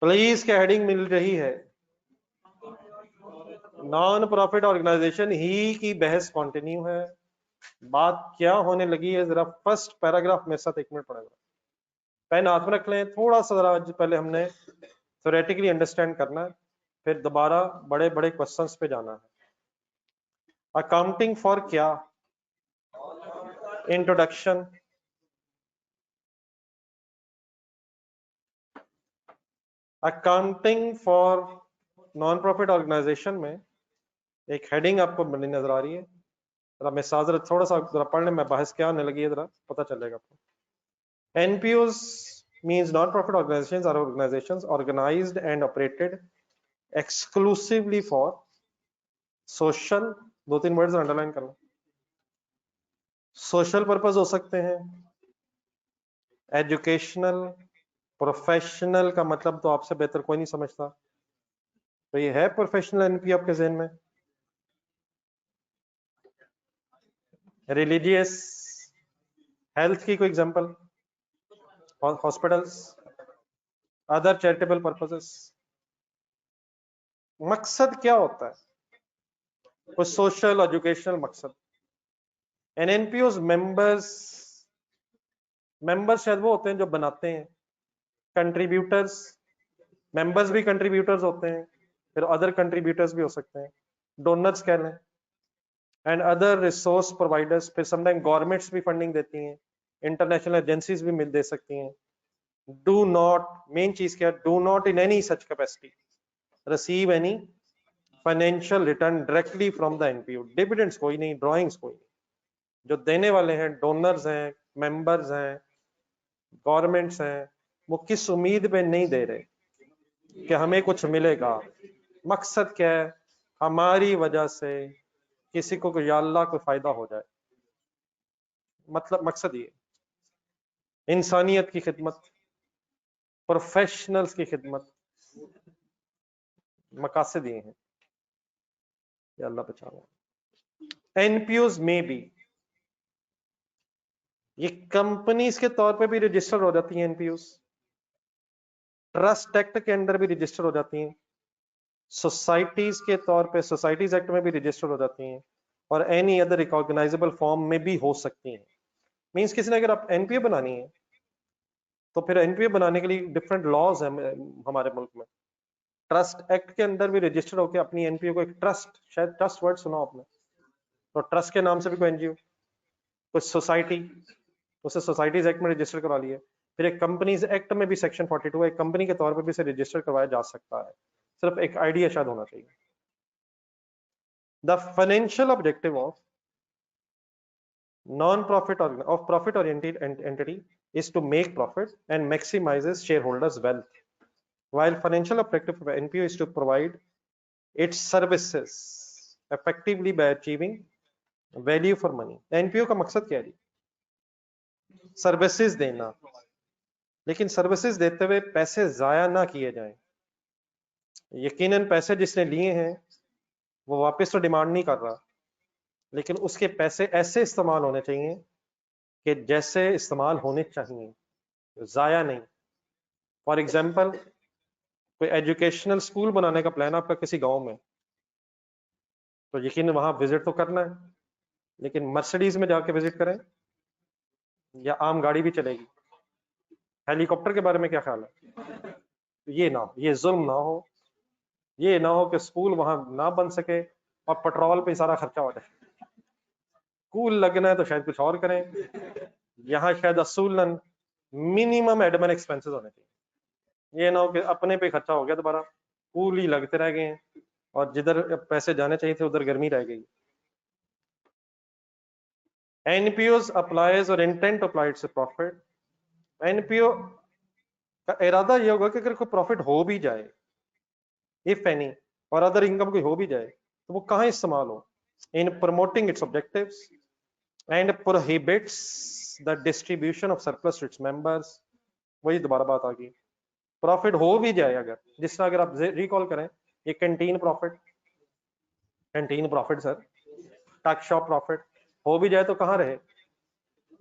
Please क्या heading मिल रही है? नॉन प्रॉफिट ऑर्गेनाइजेशन ही की बहस कंटिन्यू है। बात क्या होने लगी है, जरा फर्स्ट पैराग्राफ मेरे साथ 1 मिनट पड़ेगा। पेन हाथ में रख लें, थोड़ा सा जरा पहले हमने थ्योरेटिकली अंडरस्टैंड करना है, फिर दोबारा बड़े बड़े क्वेश्चंस पे जाना है। अकाउंटिंग फॉर क्या? Introduction. Accounting for non profit organisation में एक हेडिंग आपको बनी नजर आ रही है, जरा मैं साथ थोड़ा सा जरा पढ़ने में बहस क्या होने लगी है, जरा पता चलेगा आपको। NPOs means non-profit organizations are organizations organized and operated exclusively for social, 2-3 words underline करना, सोशल पर्पस हो सकते हैं, एजुकेशनल, प्रोफेशनल का मतलब तो आपसे बेहतर कोई नहीं समझता, तो ये है प्रोफेशनल एनपीओ आपके जहन में। रिलीजियस, हेल्थ की कोई example, hospitals, other charitable purposes. मकसद क्या होता है? कोई सोशल एजुकेशनल मकसद। एन एनपीओ मेंबर्स शायद वो होते हैं जो बनाते हैं, कंट्रीब्यूटर्स, मेंबर्स भी कंट्रीब्यूटर्स होते हैं, फिर अदर कंट्रीब्यूटर्स भी हो सकते हैं, डोनर्स कह लें, एंड अदर रिसोर्स प्रोवाइडर्स, फिर समटाइम गवर्नमेंट्स भी फंडिंग देती हैं, इंटरनेशनल एजेंसीज भी मिल दे सकती हैं। डू नॉट, मेन चीज क्या, do not in any such capacity receive any financial return directly from the NPO. Dividends कोई नहीं, ड्रॉइंग्स कोई नहीं। जो देने वाले हैं डोनर्स हैं, मेंबर्स हैं, गवर्नमेंट्स हैं, वो किस उम्मीद पे नहीं दे रहे कि हमें कुछ मिलेगा। मकसद क्या है? हमारी वजह से किसी को या अल्लाह को फायदा हो जाए, मतलब मकसद ये इंसानियत की खिदमत, प्रोफेशनल्स की खिदमत, मकासद ये हैं। या अल्लाह बचाओ। एनपीओज में भी ये कंपनीज के तौर पे भी रजिस्टर हो जाती हैं, एनपीओज ट्रस्ट एक्ट के अंदर भी रजिस्टर हो जाती हैं, सोसाइटीज के तौर पे सोसाइटीज एक्ट में भी रजिस्टर हो जाती हैं, और एनी अदर रिकॉग्नाइजेबल फॉर्म में भी हो सकती हैं। मींस किसी ने अगर आप एनपीओ बनानी है तो फिर एनपीओ बनाने के लिए डिफरेंट लॉज हैं हमारे मुल्क में। ट्रस्ट एक्ट के अंदर भी रजिस्टर होकर अपनी एनपीओ को एक ट्रस्ट, शायद ट्रस्ट वर्ड सुना आपने, तो ट्रस्ट के नाम से भी कोई एनजीओ, कुछ सोसाइटी, उसे सोसाइटीज एक्ट में रजिस्टर करवा लिया। फिर एक कंपनीज एक्ट में भी सेक्शन 42 एक कंपनी के तौर पर भी इसे रजिस्टर करवाया जा सकता है। सिर्फ एक आइडिया शायद होना चाहिए। The financial objective of non-profit or of profit-oriented entity is to make profit and maximizes shareholders' wealth, while financial objective of NPO is to provide its services effectively by achieving value for money. NPO का मकसद क्या है? Services देना, लेकिन services देते हुए पैसे जाया ना किए जाएं। यकीनन पैसे जिसने लिए हैं वो वापस तो डिमांड नहीं कर रहा, लेकिन उसके पैसे ऐसे इस्तेमाल होने चाहिए कि जैसे इस्तेमाल होने चाहिए, जाया नहीं। फॉर एग्जाम्पल, कोई एजुकेशनल स्कूल बनाने का प्लान आपका किसी गांव में, तो यकीन वहां विजिट तो करना है, लेकिन मर्सिडीज में जाके विजिट करें या आम गाड़ी भी चलेगी? हेलीकॉप्टर के बारे में क्या ख्याल है? ये ना हो, ये जुल्म ना हो, ये ना हो कि स्कूल वहां ना बन सके और पेट्रोल पे सारा खर्चा हो जाए। स्कूल लगना है तो शायद कुछ और करें, यहाँ शायद असूलन मिनिमम एडमिन एक्सपेंसेस होने चाहिए। ये ना हो कि अपने पे खर्चा हो गया दोबारा, स्कूल ही लगते रह गए हैं और जिधर पैसे जाने चाहिए थे उधर गर्मी रह गई। एनपीओ अप्लाइज और इंटेंट अप्लाइड से प्रॉफिट। एनपीओ का इरादा ये होगा कि अगर कोई प्रॉफिट हो भी जाए, इफ एनी, और अदर इनकम कोई हो भी जाए, तो वो कहाँ इस्तेमाल हो? In promoting its objectives and prohibits the distribution of surplus to its members. वही दोबारा बात आ गई, प्रॉफिट हो भी जाए अगर, जिस तरह अगर आप रिकॉल करें, ये canteen profit, canteen profit sir, टक शॉप प्रॉफिट हो भी जाए तो कहाँ रहे?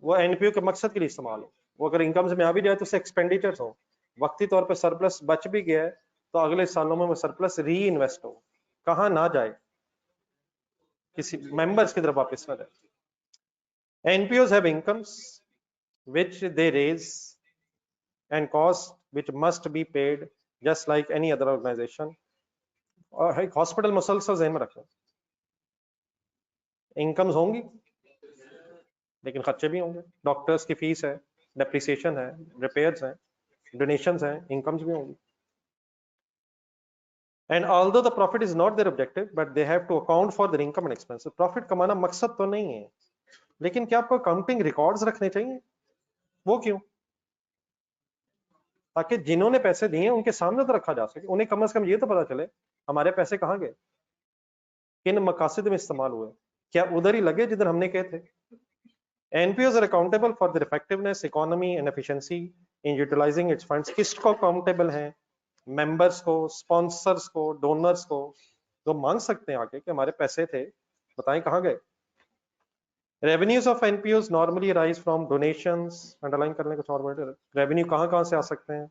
वो एनपीओ के मकसद के लिए इस्तेमाल हो। वो अगर इनकम में आ भी जाए तो उससे एक्सपेंडिचर्स हो, वक्ती तौर पे सरप्लस बच भी गया है तो अगले सालों में वो सरप्लस री इन्वेस्ट हो, कहाँ ना जाए, किसी मेंबर्स की तरफ वापस ना जाए। NPOs have incomes which they raise and cost which must be paid just like any other organization। और एक हॉस्पिटल मुसलसल ज़हन में रखें, इनकम्स होंगी लेकिन खर्चे भी होंगे, डॉक्टर्स की फीस है, डेप्रिसिएशन है, रिपेयर्स हैं, डोनेशंस हैं, इनकम्स भी होंगी। And although the profit is not their objective, but they have to account for their income and expenses। Profit कमाना मकसद तो नहीं है, लेकिन क्या आपको अकाउंटिंग रिकॉर्ड्स रखने चाहिए? वो क्यों? ताकि जिन्होंने पैसे दिए उनके सामने तो रखा जा सके, उन्हें कम से कम ये तो पता चले हमारे पैसे कहाँ गए, किन मकासद में इस्तेमाल हुए, क्या उधर ही लगे जिधर हमने कहे थे। NPOs are accountable for their effectiveness, economy and efficiency in utilizing its funds। किसको अकाउंटेबल है? मेंबर्स को, स्पॉन्सर्स को, डोनर्स को, जो मांग सकते हैं आके कि हमारे पैसे थे बताएं कहाँ गए। Revenues of NPOs normally arise from donations. Underline करने कुछ और वर्ड, रेवेन्यू कहाँ से आ सकते हैं?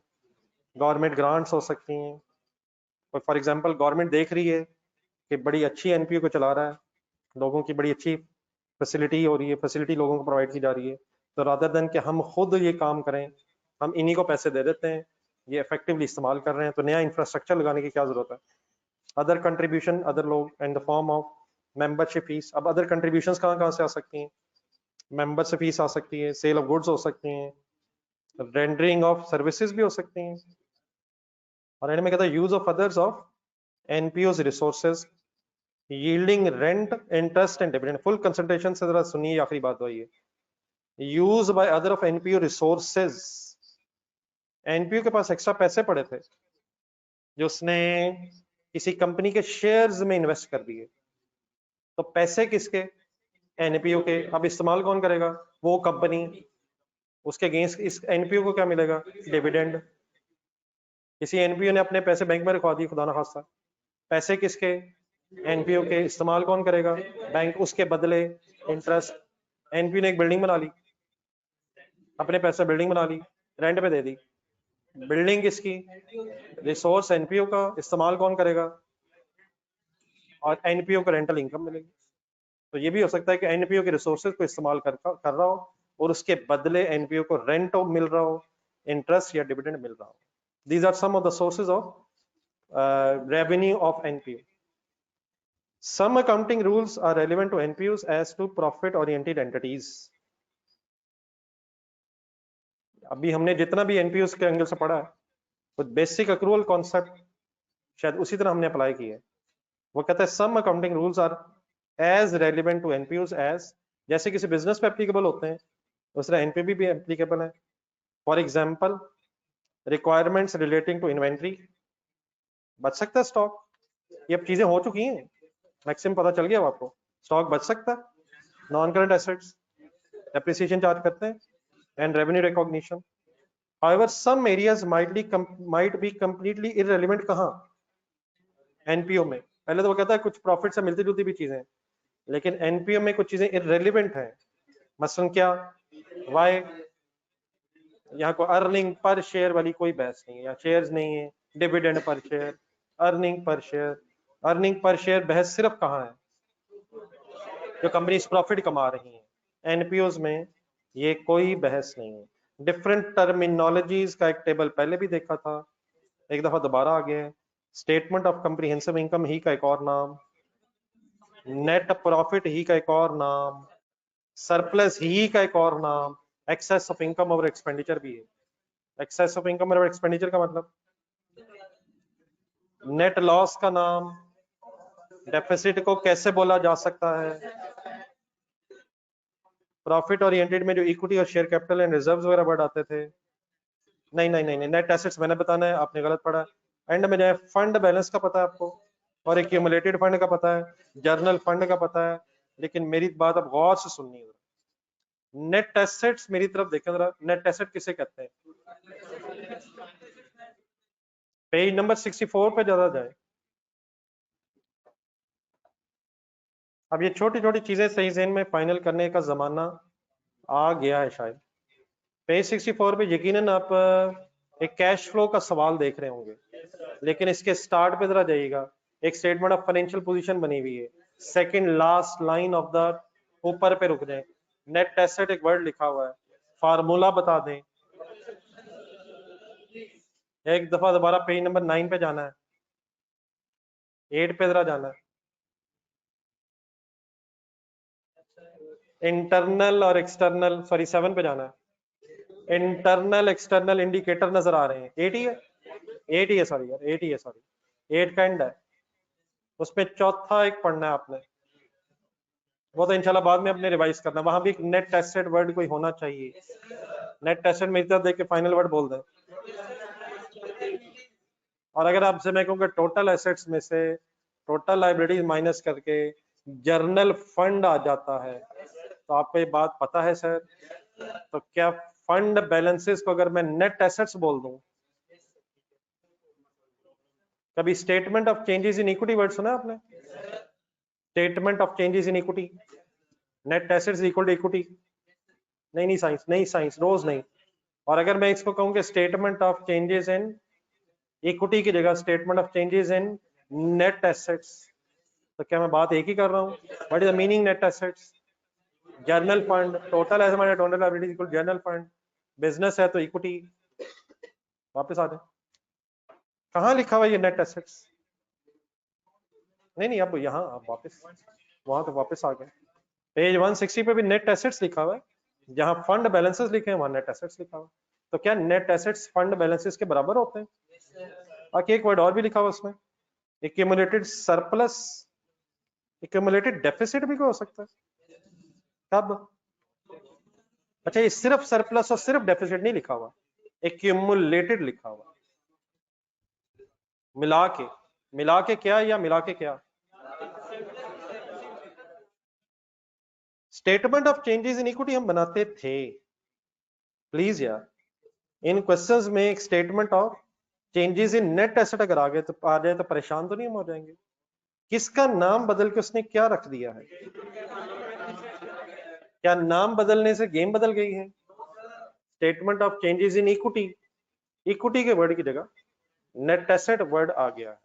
गवर्नमेंट ग्रांट्स हो सकती हैं, और फॉर एग्जांपल गवर्नमेंट देख रही है कि बड़ी अच्छी एनपीओ को चला रहा है, लोगों की बड़ी अच्छी फैसिलिटी हो रही है, फैसिलिटी लोगों को प्रोवाइड की जा रही है, तो रादर देन कि हम खुद ये काम करें, हम इन्हीं को पैसे दे देते हैं, ये इफेक्टिवली इस्तेमाल कर रहे हैं, तो नया इंफ्रास्ट्रक्चर लगाने की क्या जरूरत है। अदर कंट्रीब्यूशन, अदर लोग in the form of membership fees. अब अदर कंट्रीब्यूशंस कहाँ से आ सकती हैं? मेंबरशिप फीस आ सकती है, सेल ऑफ गुड्स हो सकती हैं, रेंडरिंग ऑफ सर्विसेज भी हो सकती हैं, और एंड में कहता है use of others of NPOs resources yielding rent, interest and dividend. Full concentration से जरा सुनिए, आखिरी बात वही है, use by other of NPO resources. NPO के पास एक्स्ट्रा पैसे पड़े थे जो उसने किसी कंपनी के शेयर्स में इन्वेस्ट कर दिए, तो पैसे किसके? एनपीओ के। अब इस्तेमाल कौन करेगा? वो कंपनी। उसके अगेंस्ट इस एनपीओ को क्या मिलेगा? डिविडेंड। किसी एनपीओ ने अपने पैसे बैंक में रखवा दिए खुदा ना खास्ता, पैसे किसके? एनपीओ के। इस्तेमाल कौन करेगा? बैंक। उसके बदले इंटरेस्ट। एनपीओ ने एक बिल्डिंग बना ली, अपने पैसे बिल्डिंग बना ली, रेंट पे दे दी, बिल्डिंग किसकी? रिसोर्स एनपीओ का। इस्तेमाल कौन करेगा? और एनपीओ को रेंटल इनकम मिलेगी। तो ये भी हो सकता है कि एनपीओ के रिसोर्सेज को इस्तेमाल कर रहा हो और उसके बदले एनपीओ को रेंट मिल रहा हो, इंटरेस्ट या डिविडेंड मिल रहा हो। These are some of the sources of revenue of NPO। Some accounting rules are relevant to NPOs as to profit oriented entities। अभी हमने जितना भी NPOs के एंगल से पढ़ा है, वो बेसिक अक्रूवल कॉन्सेप्ट शायद उसी तरह हमने अप्लाई किया है। वो कहता है some accounting rules are as relevant to NPOs as, जैसे किसी बिजनेस पे एप्लीकेबल होते हैं उस तरह एनपीओ भी एप्लीकेबल है। For example requirements relating to inventory, बच सकता है स्टॉक, ये अब चीजें हो चुकी हैं, मैक्सिमम पता चल गया अब आपको, स्टॉक बच सकता है। Non current assets depreciation charge करते हैं, and revenue recognition. However some areas might be completely irrelevant. कहाँ? एनपीओ में। पहले तो वो कहता है कुछ प्रॉफिट से मिलती जुलती भी चीजें हैं, लेकिन एनपीओ में कुछ चीजें इररिलेवेंट हैं। मसलन क्या? वाई? यहाँ को अर्निंग पर शेयर वाली कोई बहस नहीं है, यहाँ शेयर्स नहीं है, dividend per share, earning per share. Earning per share बहस सिर्फ कहाँ है? जो कंपनीज प्रॉफिट कमा रही हैं। एनपीओज में ये कोई बहस नहीं है। डिफरेंट टर्मिनोलॉजीज का एक टेबल पहले भी देखा था, एक दफा दोबारा आ गया है। स्टेटमेंट ऑफ कम्प्रीहेंसिव इनकम ही का एक और नाम, नेट प्रॉफिट ही का एक और नाम, सरप्लस ही का एक और नाम, एक्सेस ऑफ इनकम और एक्सपेंडिचर भी है। एक्सेस ऑफ इनकम और एक्सपेंडिचर का मतलब नेट लॉस का नाम, डेफिसिट को कैसे बोला जा सकता है। प्रॉफिट ओरिएंटेड में जो इक्विटी और शेयर कैपिटल एंड रिजर्व्स वगैरह वर्ड आते थे, नहीं, नेट एसेट्स मैंने बताना है, आपने गलत पढ़ा। एंड में जाए फंड बैलेंस का पता है आपको, और एक्यूमुलेटेड फंड का पता है, जर्नल फंड का पता है, लेकिन मेरी बात अब गौर से सुननी है। नेट एसेट्स मेरी तरफ देखें जरा, नेट एसेट किसे कहते हैं? पेज नंबर 64 पे ज्यादा जाए। अब ये छोटी छोटी चीजें सही ज़हन में फाइनल करने का जमाना आ गया है शायद। पेज 64 पे यकीनन आप एक कैश फ्लो का सवाल देख रहे होंगे, लेकिन इसके स्टार्ट पे जरा जाइएगा, एक स्टेटमेंट ऑफ फाइनेंशियल पोजीशन बनी हुई है, second last line of the ऊपर पे रुक जाए, नेट एसेट एक वर्ड लिखा हुआ है, फार्मूला बता दें, एक दफा दोबारा पेज नंबर 9 पे जाना है, 8 पे जरा जाना है, इंटरनल और एक्सटर्नल, सॉरी 7 पे जाना है, इंटरनल एक्सटर्नल इंडिकेटर नजर आ रहे हैं, 8 ही है, 8 ही है, सॉरी यार 8 ही है, सॉरी 8 का एंड है, उसमें चौथा एक पढ़ना है आपने, वो तो इंशाल्लाह बाद में अपने रिवाइज करना, वहां भी एक नेट एसेट वर्ड कोई होना चाहिए, नेट एसेट मेरी तरफ देख के फाइनल वर्ड बोल दें। और अगर आपसे मैं कहूँगा टोटल एसेट्स में से टोटल लाइबिलिटीज माइनस करके जर्नल फंड आ जाता है, तो आपको ये बात पता है सर, तो क्या फंड बैलेंसेस को अगर मैं नेट एसेट्स बोल दूं, कभी statement of changes in equity word सुना आपने? Statement of changes in equity, net assets equal to equity, नहीं साइंस, नहीं साइंस रोज नहीं। और अगर मैं इसको कहूँ कि statement of changes in equity की जगह statement of changes in net assets, तो क्या मैं बात एक ही कर रहा हूँ? What is the meaning net assets? General fund, total asset minus total liabilities equal journal fund, business है तो इक्विटी। वापस आ जाए, कहाँ लिखा हुआ ये नेट एसेट्स? नहीं अब यहाँ आप वापस, वहां तो वापस आ गए, पेज 160 पे भी नेट एसेट्स लिखा हुआ है, जहां फंड बैलेंसेस लिखे हैं वहां नेट एसेट्स लिखा हुआ है। तो क्या नेट एसेट्स फंड बैलेंसेस के बराबर होते हैं? बाकी एक वर्ड और भी लिखा हुआ उसमें, एक्यूमुलेटेड सरप्लस, एक्यूमुलेटेड डेफिसिट भी हो सकता है, कब? अच्छा, ये सिर्फ सरप्लस और सिर्फ डेफिसिट नहीं लिखा हुआ, एक्यूमुलेटेड लिखा हुआ, मिला के क्या या मिला के क्या? Statement of changes in equity हम बनाते थे, प्लीज यार, इन क्वेश्चंस में एक statement of changes in net asset अगर आ जाए तो परेशान तो नहीं हम हो जाएंगे? किसका नाम बदल के उसने क्या रख दिया है? क्या नाम बदलने से गेम बदल गई है? Statement of changes in equity, equity के वर्ड की जगह नेट एसेट वर्ड आ गया है।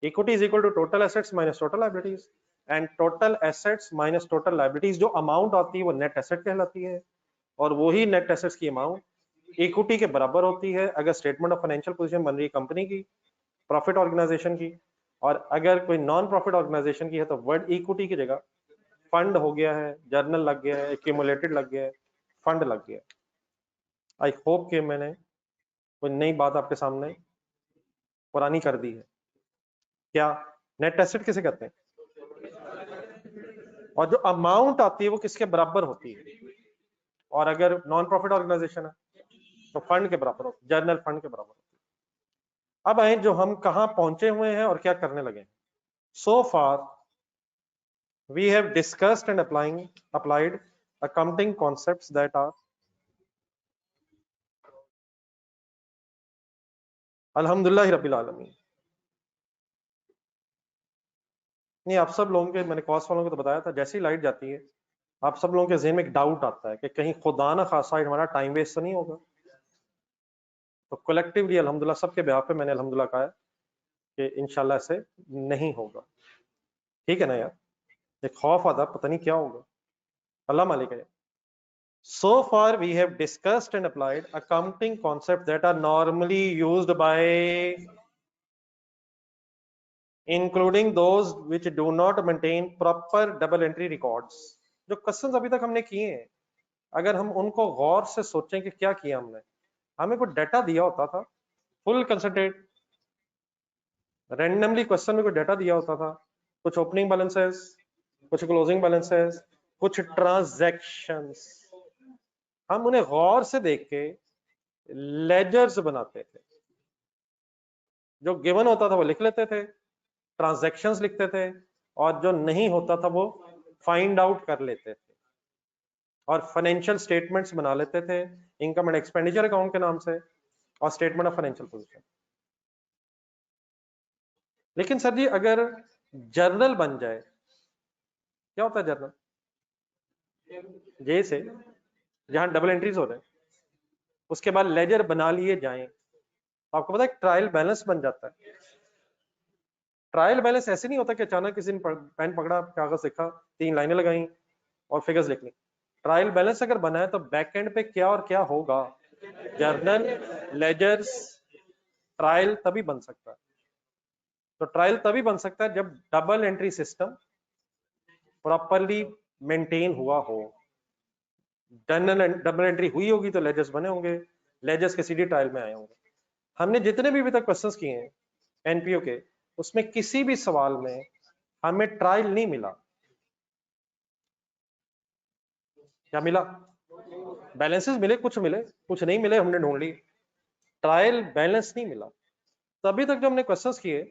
Equity is equal to total assets minus total liabilities, and total assets minus total liabilities जो अमाउंट आती है वो नेट एसेट कहलाती है, और वही नेट एसेट्स की अमाउंट इक्विटी के बराबर होती है अगर स्टेटमेंट ऑफ फाइनेंशियल पोजीशन बन रही है कंपनी की, प्रॉफिट ऑर्गेनाइजेशन की, और अगर कोई नॉन प्रॉफिट ऑर्गेनाइजेशन की है तो वर्ड इक्विटी की जगह फंड हो गया है, जर्नल लग गया है, एक्यूमुलेटेड लग गया है, फंड लग गया है। आई होप कि मैंने कोई नई बात आपके सामने पुरानी कर दी है। क्या नेट एसेट किसे कहते हैं? और जो अमाउंट आती है वो किसके बराबर होती है? और अगर नॉन प्रॉफिट ऑर्गेनाइजेशन है तो फंड के बराबर होती है, जर्नल फंड के बराबर होती है। अब आए जो हम कहां पहुंचे हुए हैं और क्या करने लगे हैं। सो फार we have discussed and applied accounting concepts that are अल्हम्दुलिल्लाह रब्बिल आलमीन। नहीं, आप सब लोगों के, मैंने कॉस्ट वालों को तो बताया था, जैसे ही लाइट जाती है आप सब लोगों के ज़हन में एक डाउट आता है कि कहीं खुदा ना खासा हमारा टाइम वेस्ट तो नहीं होगा। तो कलेक्टिवली अल्हम्दुलिल्लाह सबके ब्याह पे मैंने अल्हम्दुलिल्लाह कहा है कि इंशाल्लाह ऐसे नहीं होगा। ठीक है ना यार, एक खौफ आता पता नहीं क्या होगा, अल्लाह मालिक है। So far we have discussed and applied accounting concepts that are normally used by, including those which do not maintain proper double entry records। जो क्वेश्चंस अभी तक हमने किए हैं, अगर हम उनको गौर से सोचें कि क्या किया हमने, हमें कोई डाटा दिया होता था, फुल कंसंट्रेट, रैंडमली क्वेश्चन में कोई डाटा दिया होता था, कुछ ओपनिंग बैलेंसेस, कुछ क्लोजिंग बैलेंसेस, कुछ ट्रांजैक्शंस, हम उन्हें गौर से देख के लेजर्स बनाते थे, जो गिवन होता था वो लिख लेते थे, ट्रांजैक्शंस लिखते थे, और जो नहीं होता था वो फाइंड आउट कर लेते थे, और फाइनेंशियल स्टेटमेंट्स बना लेते थे इनकम एंड एक्सपेंडिचर अकाउंट के नाम से और स्टेटमेंट ऑफ फाइनेंशियल पोजीशन। लेकिन सर जी अगर जर्नल बन जाए, क्या होता है जर्नल? जैसे जहां डबल एंट्रीज हो रहे हैं, उसके बाद लेजर बना लिए जाएं, तो आपको पता है ट्रायल बैलेंस बन जाता है। ट्रायल बैलेंस ऐसे नहीं होता कि अचानक किसी ने पेन पकड़ा, कागज लिखा, 3 लाइनें लगाई और फिगर्स लिख ली। ट्रायल बैलेंस अगर बना है तो बैक एंड पे क्या और क्या होगा, जर्नल, लेजर्स, ट्रायल तभी बन सकता है। तो ट्रायल तभी बन सकता है जब double entry system properly maintain हुआ हो। डबल एंट्री हुई होगी तो लेजर्स बने होंगे, लेजर्स के सीडी ट्रायल में आए होंगे। हमने जितने भी अभी तक क्वेश्चंस किए हैं एनपीओ के, उसमें किसी भी सवाल में हमें ट्रायल नहीं मिला। क्या मिला? बैलेंसेस मिले, कुछ मिले, कुछ नहीं मिले, हमने ढूंढ ली। ट्रायल बैलेंस नहीं मिला। तभी तक जो हमने क्वेश्चंस किए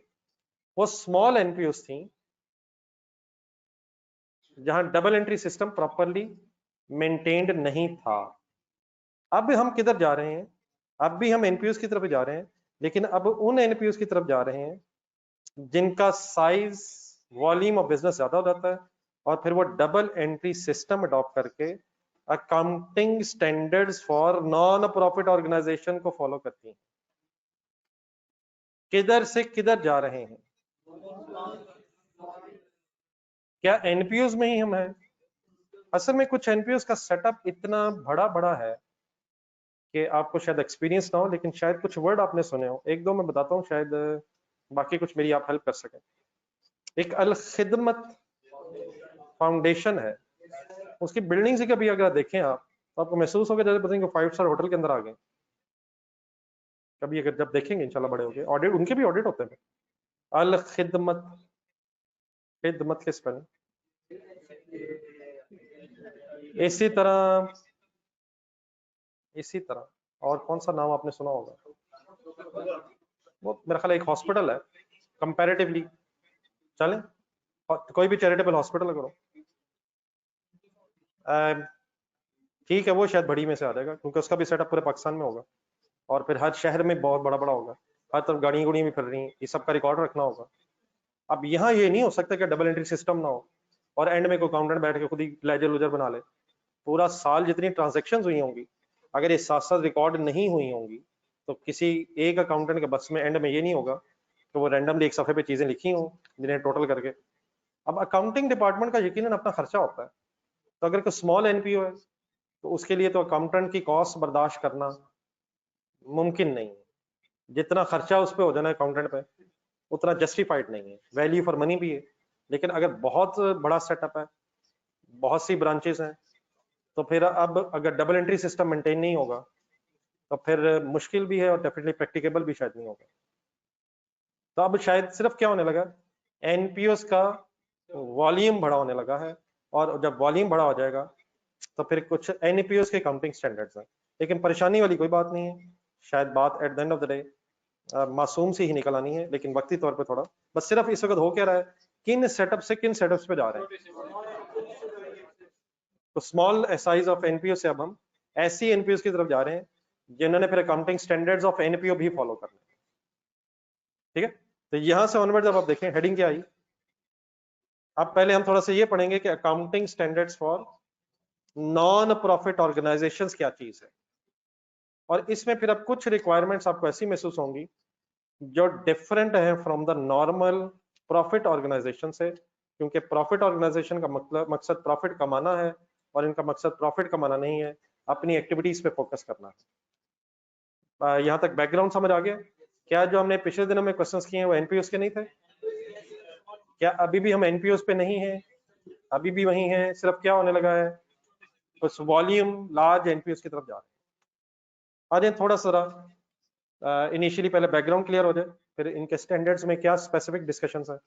वो स्मॉल एनपीओस थी जहां double entry system properly maintained नहीं था। अब हम किधर जा रहे हैं? अब भी हम एनपीओस की तरफ जा रहे हैं, लेकिन अब उन एनपीओस की तरफ जा रहे हैं जिनका साइज, वॉल्यूम ऑफ बिजनेस ज्यादा हो जाता है और फिर वो डबल एंट्री सिस्टम अडॉप्ट करके accounting standards for non profit organisation को फॉलो करती हैं। किधर से किधर जा रहे हैं? क्या एनपीओस में ही हम हैं? असल में कुछ एनपीओस का सेटअप इतना बड़ा बड़ा है कि आपको शायद एक्सपीरियंस ना हो, लेकिन शायद कुछ वर्ड आपने सुने हो। एक दो मैं बताता हूँ, शायद बाकी कुछ मेरी आप हेल्प कर सकें। एक अल खिदमत फाउंडेशन है, उसकी बिल्डिंग से कभी अगर देखें आप तो आपको महसूस होगा जैसे पता नहीं 5 स्टार होटल के अंदर आ गए। कभी अगर जब देखेंगे इंशाल्लाह बड़े होंगे, ऑडिट उनके भी ऑडिट होते हैं। अल खिदमत, खिदमत के स्पेलिंग इसी तरह, इसी तरह और कौन सा नाम आपने सुना होगा? वो मेरा ख्याल एक हॉस्पिटल है कंपैरेटिवली, चलें कोई भी चैरिटेबल हॉस्पिटल करो, ठीक है, वो शायद बड़ी में से आ जाएगा क्योंकि उसका भी सेटअप पूरे पाकिस्तान में होगा और फिर हर शहर में बहुत बड़ा बड़ा होगा, हर तरफ गाड़ियां गुड़ियां भी फिर रही हैं, ये सब का रिकॉर्ड रखना होगा। अब यहाँ ये नहीं हो सकता कि डबल एंट्री सिस्टम ना हो और एंड में कोई अकाउंटेंट बैठ के खुद ही लेजर लूजर बना ले। पूरा साल जितनी ट्रांजेक्शन हुई होंगी, अगर ये साथ साथ रिकॉर्ड नहीं हुई होंगी तो किसी एक अकाउंटेंट के बस में एंड में ये नहीं होगा कि वो रैंडमली एक सफे पे चीजें लिखी हों जिन्हें टोटल करके। अब अकाउंटिंग डिपार्टमेंट का यकीनन अपना खर्चा होता है, तो अगर कोई स्मॉल एनपीओ है तो उसके लिए तो अकाउंटेंट की कॉस्ट बर्दाश्त करना मुमकिन नहीं है। जितना खर्चा उस पर हो जाना अकाउंटेंट पे उतना जस्टिफाइड नहीं है, वैल्यू फॉर मनी भी है। लेकिन अगर बहुत बड़ा सेटअप है, बहुत सी ब्रांचेस हैं, तो फिर अब अगर डबल एंट्री सिस्टम मेंटेन नहीं होगा तो फिर मुश्किल भी है और डेफिनेटली प्रैक्टिकेबल भी शायद नहीं होगा। तो अब शायद सिर्फ क्या होने लगा, एनपीओस का वॉल्यूम बड़ा होने लगा है और जब वॉल्यूम बड़ा हो जाएगा तो फिर कुछ एनपीओस के काउंटिंग स्टैंडर्ड्स हैं। लेकिन परेशानी वाली कोई बात नहीं है, शायद बात at the end of the day मासूम से ही निकल आनी है, लेकिन वक्ती तौर पे थोड़ा बस सिर्फ इस वक्त हो क्या रहा है, किन सेटअप से किन सेटअप्स पे जा रहे हैं। तो स्मॉल साइज ऑफ एनपीओ से अब हम ऐसी एनपीओ की तरफ जा रहे हैं जिन्होंने फिर अकाउंटिंग स्टैंडर्ड्स ऑफ एनपीओ भी फॉलो करने। ठीक है, तो यहां से ऑनवर्ड जब आप देखें हेडिंग क्या आई, अब पहले हम थोड़ा सा ये पढ़ेंगे कि accounting standards for non profit organisations क्या चीज है, और इसमें फिर अब कुछ रिक्वायरमेंट्स आपको ऐसी महसूस होंगी जो डिफरेंट है from the normal profit organisation से, क्योंकि प्रॉफिट ऑर्गेनाइजेशन का मतलब मकसद प्रॉफिट कमाना है और इनका मकसद प्रॉफिट कमाना नहीं है, अपनी एक्टिविटीज पे फोकस करना है। यहाँ तक बैकग्राउंड समझ आ गया? क्या जो हमने पिछले दिनों में क्वेश्चंस किए हैं वो एनपीओस के नहीं थे? क्या अभी भी हम एनपीओस पे नहीं है? अभी भी वही है, सिर्फ क्या होने लगा है, बस वॉल्यूम लार्ज एनपीओस की तरफ जा रहे हैं। आज थोड़ा सा इनिशियली पहले बैकग्राउंड क्लियर हो जाए, फिर इनके स्टैंडर्ड्स में क्या स्पेसिफिक डिस्कशंस है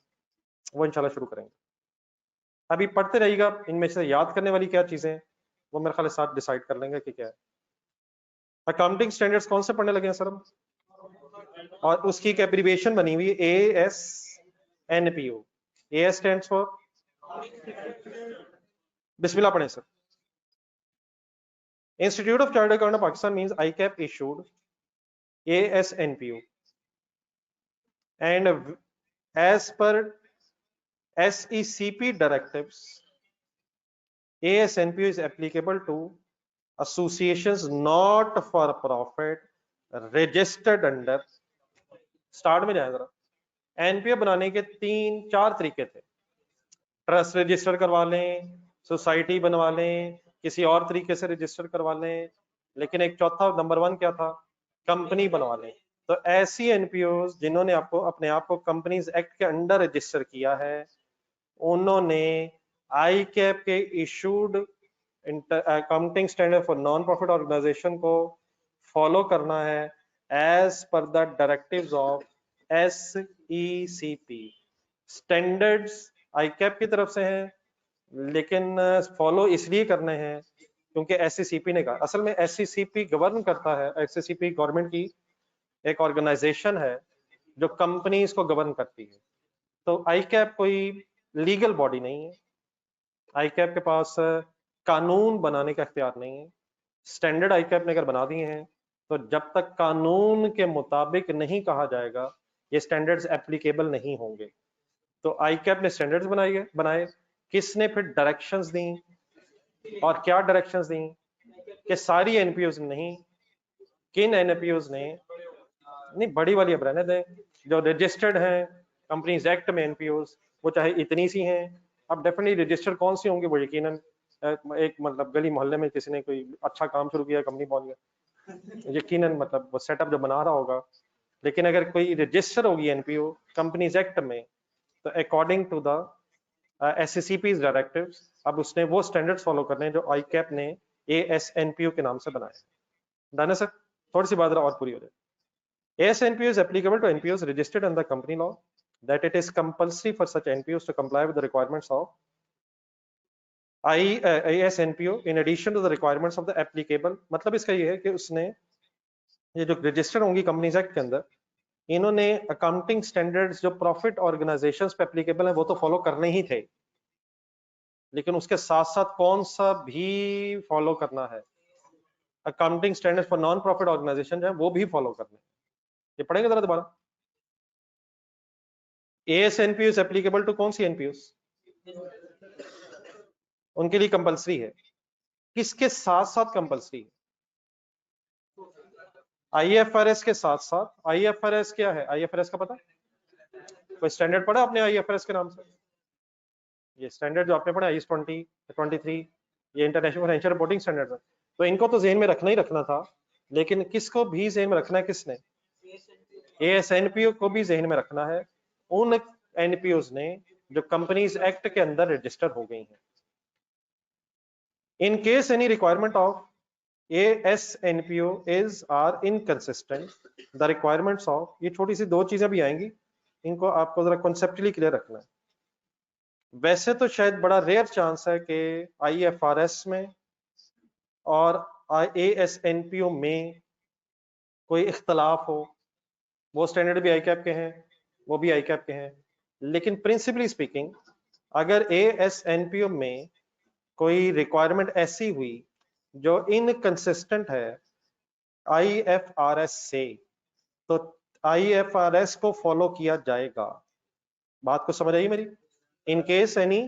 वो इंशाल्लाह शुरू करेंगे। अभी पढ़ते रहिएगा, इनमें से याद करने वाली क्या चीजें हैं वो मेरे ख्याल साथ डिसाइड कर लेंगे कि क्या है। अकाउंटिंग स्टैंडर्ड्स कौन से पढ़ने लगे हैं सर हम? और उसकी एक एब्रिविएशन बनी हुई है ASNPO। AS स्टैंड्स फॉर, बिस्मिल्लाह पढ़ें sir. Institute of chartered accountant Pakistan means ICAP issued ASNPO and as per SECP directives ASNPO is applicable to associations not for profit registered under start में जाए जरा। एनपीओ बनाने के 3-4 तरीके थे। ट्रस्ट रजिस्टर करवा लें, सोसाइटी बनवा लें, किसी और तरीके से रजिस्टर करवा लें, लेकिन एक चौथा नंबर 1 क्या था, कंपनी बनवा लें। तो ऐसी एनपीओ जिन्होंने आपको अपने आप को कंपनीज एक्ट के अंडर रजिस्टर किया है, उन्होंने आई कैप के issued accounting standard for non profit organisation को फॉलो करना है as per the directives of SECP। Standards ICAP की तरफ से हैं, लेकिन फॉलो इसलिए करने हैं क्योंकि SECP ने कहा। असल में SECP गवर्न करता है, SECP गवर्नमेंट की एक ऑर्गेनाइजेशन है जो कंपनीज को गवर्न करती है। तो आई कैप कोई लीगल बॉडी नहीं है, आई कैप के पास कानून बनाने का इख्तियार नहीं है। स्टैंडर्ड आई कैप ने अगर बना दिए हैं तो जब तक कानून के मुताबिक नहीं कहा जाएगा ये स्टैंडर्ड्स एप्लीकेबल नहीं होंगे। तो आई कैप ने स्टैंडर्ड्स बनाए, किसने फिर डायरेक्शंस दी, और क्या डायरेक्शंस दी कि सारी एनपीओज नहीं, किन एनपीओज ने, नहीं बड़ी वाली अब रहने दें, जो रजिस्टर्ड हैं कंपनीज एक्ट में एनपीओज, वो चाहे इतनी सी हैं, अब डेफिनेटली रजिस्टर्ड कौन सी होंगी वो यकीनन एक मतलब गली मोहल्ले में किसी ने कोई अच्छा काम शुरू किया, कंपनी पहुंच गया, यकीनन मतलब वो सेटअप जो बना रहा होगा। लेकिन अगर कोई रजिस्टर होगी एनपीओ कंपनीज एक्ट में, तो according to the SECP's directives, अब उसने वो स्टैंडर्ड्स फॉलो करने हैं जो आई कैप ने ASNPO के नाम से बनाए। डन है सर? थोड़ी सी बात और पूरी हो जाए। ASNPO is applicable to NPOs registered under company law, that it is compulsory for such NPOs to comply with the requirements of ASNPO in addition to the requirements of the applicable। मतलब इसका ये है कि उसने ये जो register होंगी companies act के अंदर, इन्होंने अकाउंटिंग स्टैंडर्ड्स जो प्रॉफिट ऑर्गेनाइजेशंस पे एप्लीकेबल है वो तो फॉलो करने ही थे, लेकिन उसके साथ साथ कौन सा भी फॉलो करना है, accounting standards for non profit organisation जो है वो भी फॉलो करने हैं। ये पढ़ेंगे जरा दोबारा। ASNPO इज एप्लीकेबल टू कौन सी एनपीओ, उनके लिए कंपलसरी है। किसके साथ साथ कंपलसरी है? IFRS के साथ साथ। IFRS क्या है? IFRS का पता, कोई स्टैंडर्ड पढ़ा आपने IFRS के नाम से? ये स्टैंडर्ड जो आपने पढ़ा IAS 20, 23, ये इंटरनेशनल फाइनेंशियल रिपोर्टिंग स्टैंडर्ड है। तो इनको तो जेहन में रखना ही रखना था, लेकिन किसको भी जेहन में रखना है, किसने? ASNPO को भी जेहन में रखना है, उन एनपीओज ने जो कंपनीज एक्ट के अंदर रजिस्टर हो गई हैं। In case any requirement of ASNPO is are inconsistent, the requirements of, ये छोटी सी दो चीजें भी आएंगी, इनको आपको जरा कॉन्सेप्चुअली क्लियर रखना है। वैसे तो शायद बड़ा रेयर चांस है कि IFRS में और ASNPO में कोई इख्तलाफ हो, वो स्टैंडर्ड भी आई कैप के हैं, वो भी आई कैप के हैं, लेकिन प्रिंसिपली स्पीकिंग अगर ASNPO में कोई रिक्वायरमेंट ऐसी हुई जो इनकंसिस्टेंट है IFRS से, तो IFRS को फॉलो किया जाएगा। बात को समझ आई मेरी? इन केस एनी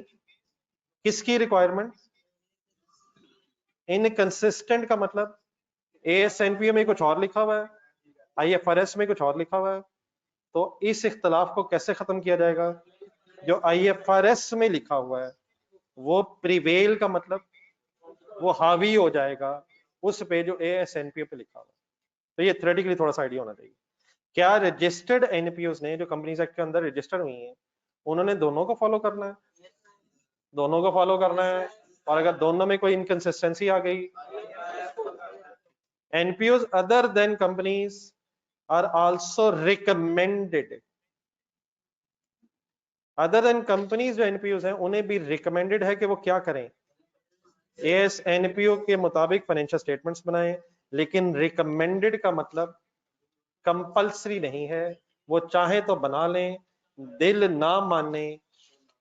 किसकी रिक्वायरमेंट इनकंसिस्टेंट का मतलब ASNPO में कुछ और लिखा हुआ है, IFRS में कुछ और लिखा हुआ है, तो इस इख्तलाफ को कैसे खत्म किया जाएगा? जो IFRS में लिखा हुआ है वो प्रिवेल का मतलब वो हावी हो जाएगा उस पे जो ASNPO पे लिखा हुआ है। तो ये थ्योरेटिकली थोड़ा सा आइडिया होना चाहिए। क्या रजिस्टर्ड एनपीओज ने जो कंपनीज एक्ट के अंदर रजिस्टर्ड हुई हैं, उन्होंने दोनों को फॉलो करना है? दोनों को फॉलो करना है, और अगर दोनों में कोई इनकंसिस्टेंसी आ गई, NPOs other than companies are also recommended, other than companies जो एनपीओज हैं उन्हें भी रिकमेंडेड है कि वो क्या करें, ASNPO के मुताबिक फाइनेंशियल स्टेटमेंट्स बनाएं। लेकिन रिकमेंडेड का मतलब कंपल्सरी नहीं है, वो चाहे तो बना लें, दिल ना माने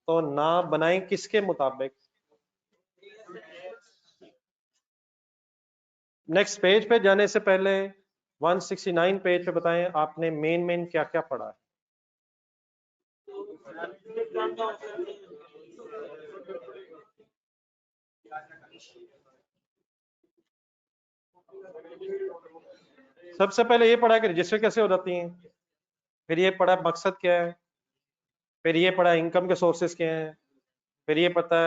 तो ना बनाएं। किसके मुताबिक? नेक्स्ट पेज पे जाने से पहले 169 पेज पे बताएं आपने मेन क्या क्या पढ़ा है। सबसे पहले ये पढ़ा कि रजिस्टर कैसे हो जाती हैं, फिर ये पढ़ा मकसद क्या है, फिर ये पढ़ा इनकम के सोर्सेज क्या हैं, फिर ये पता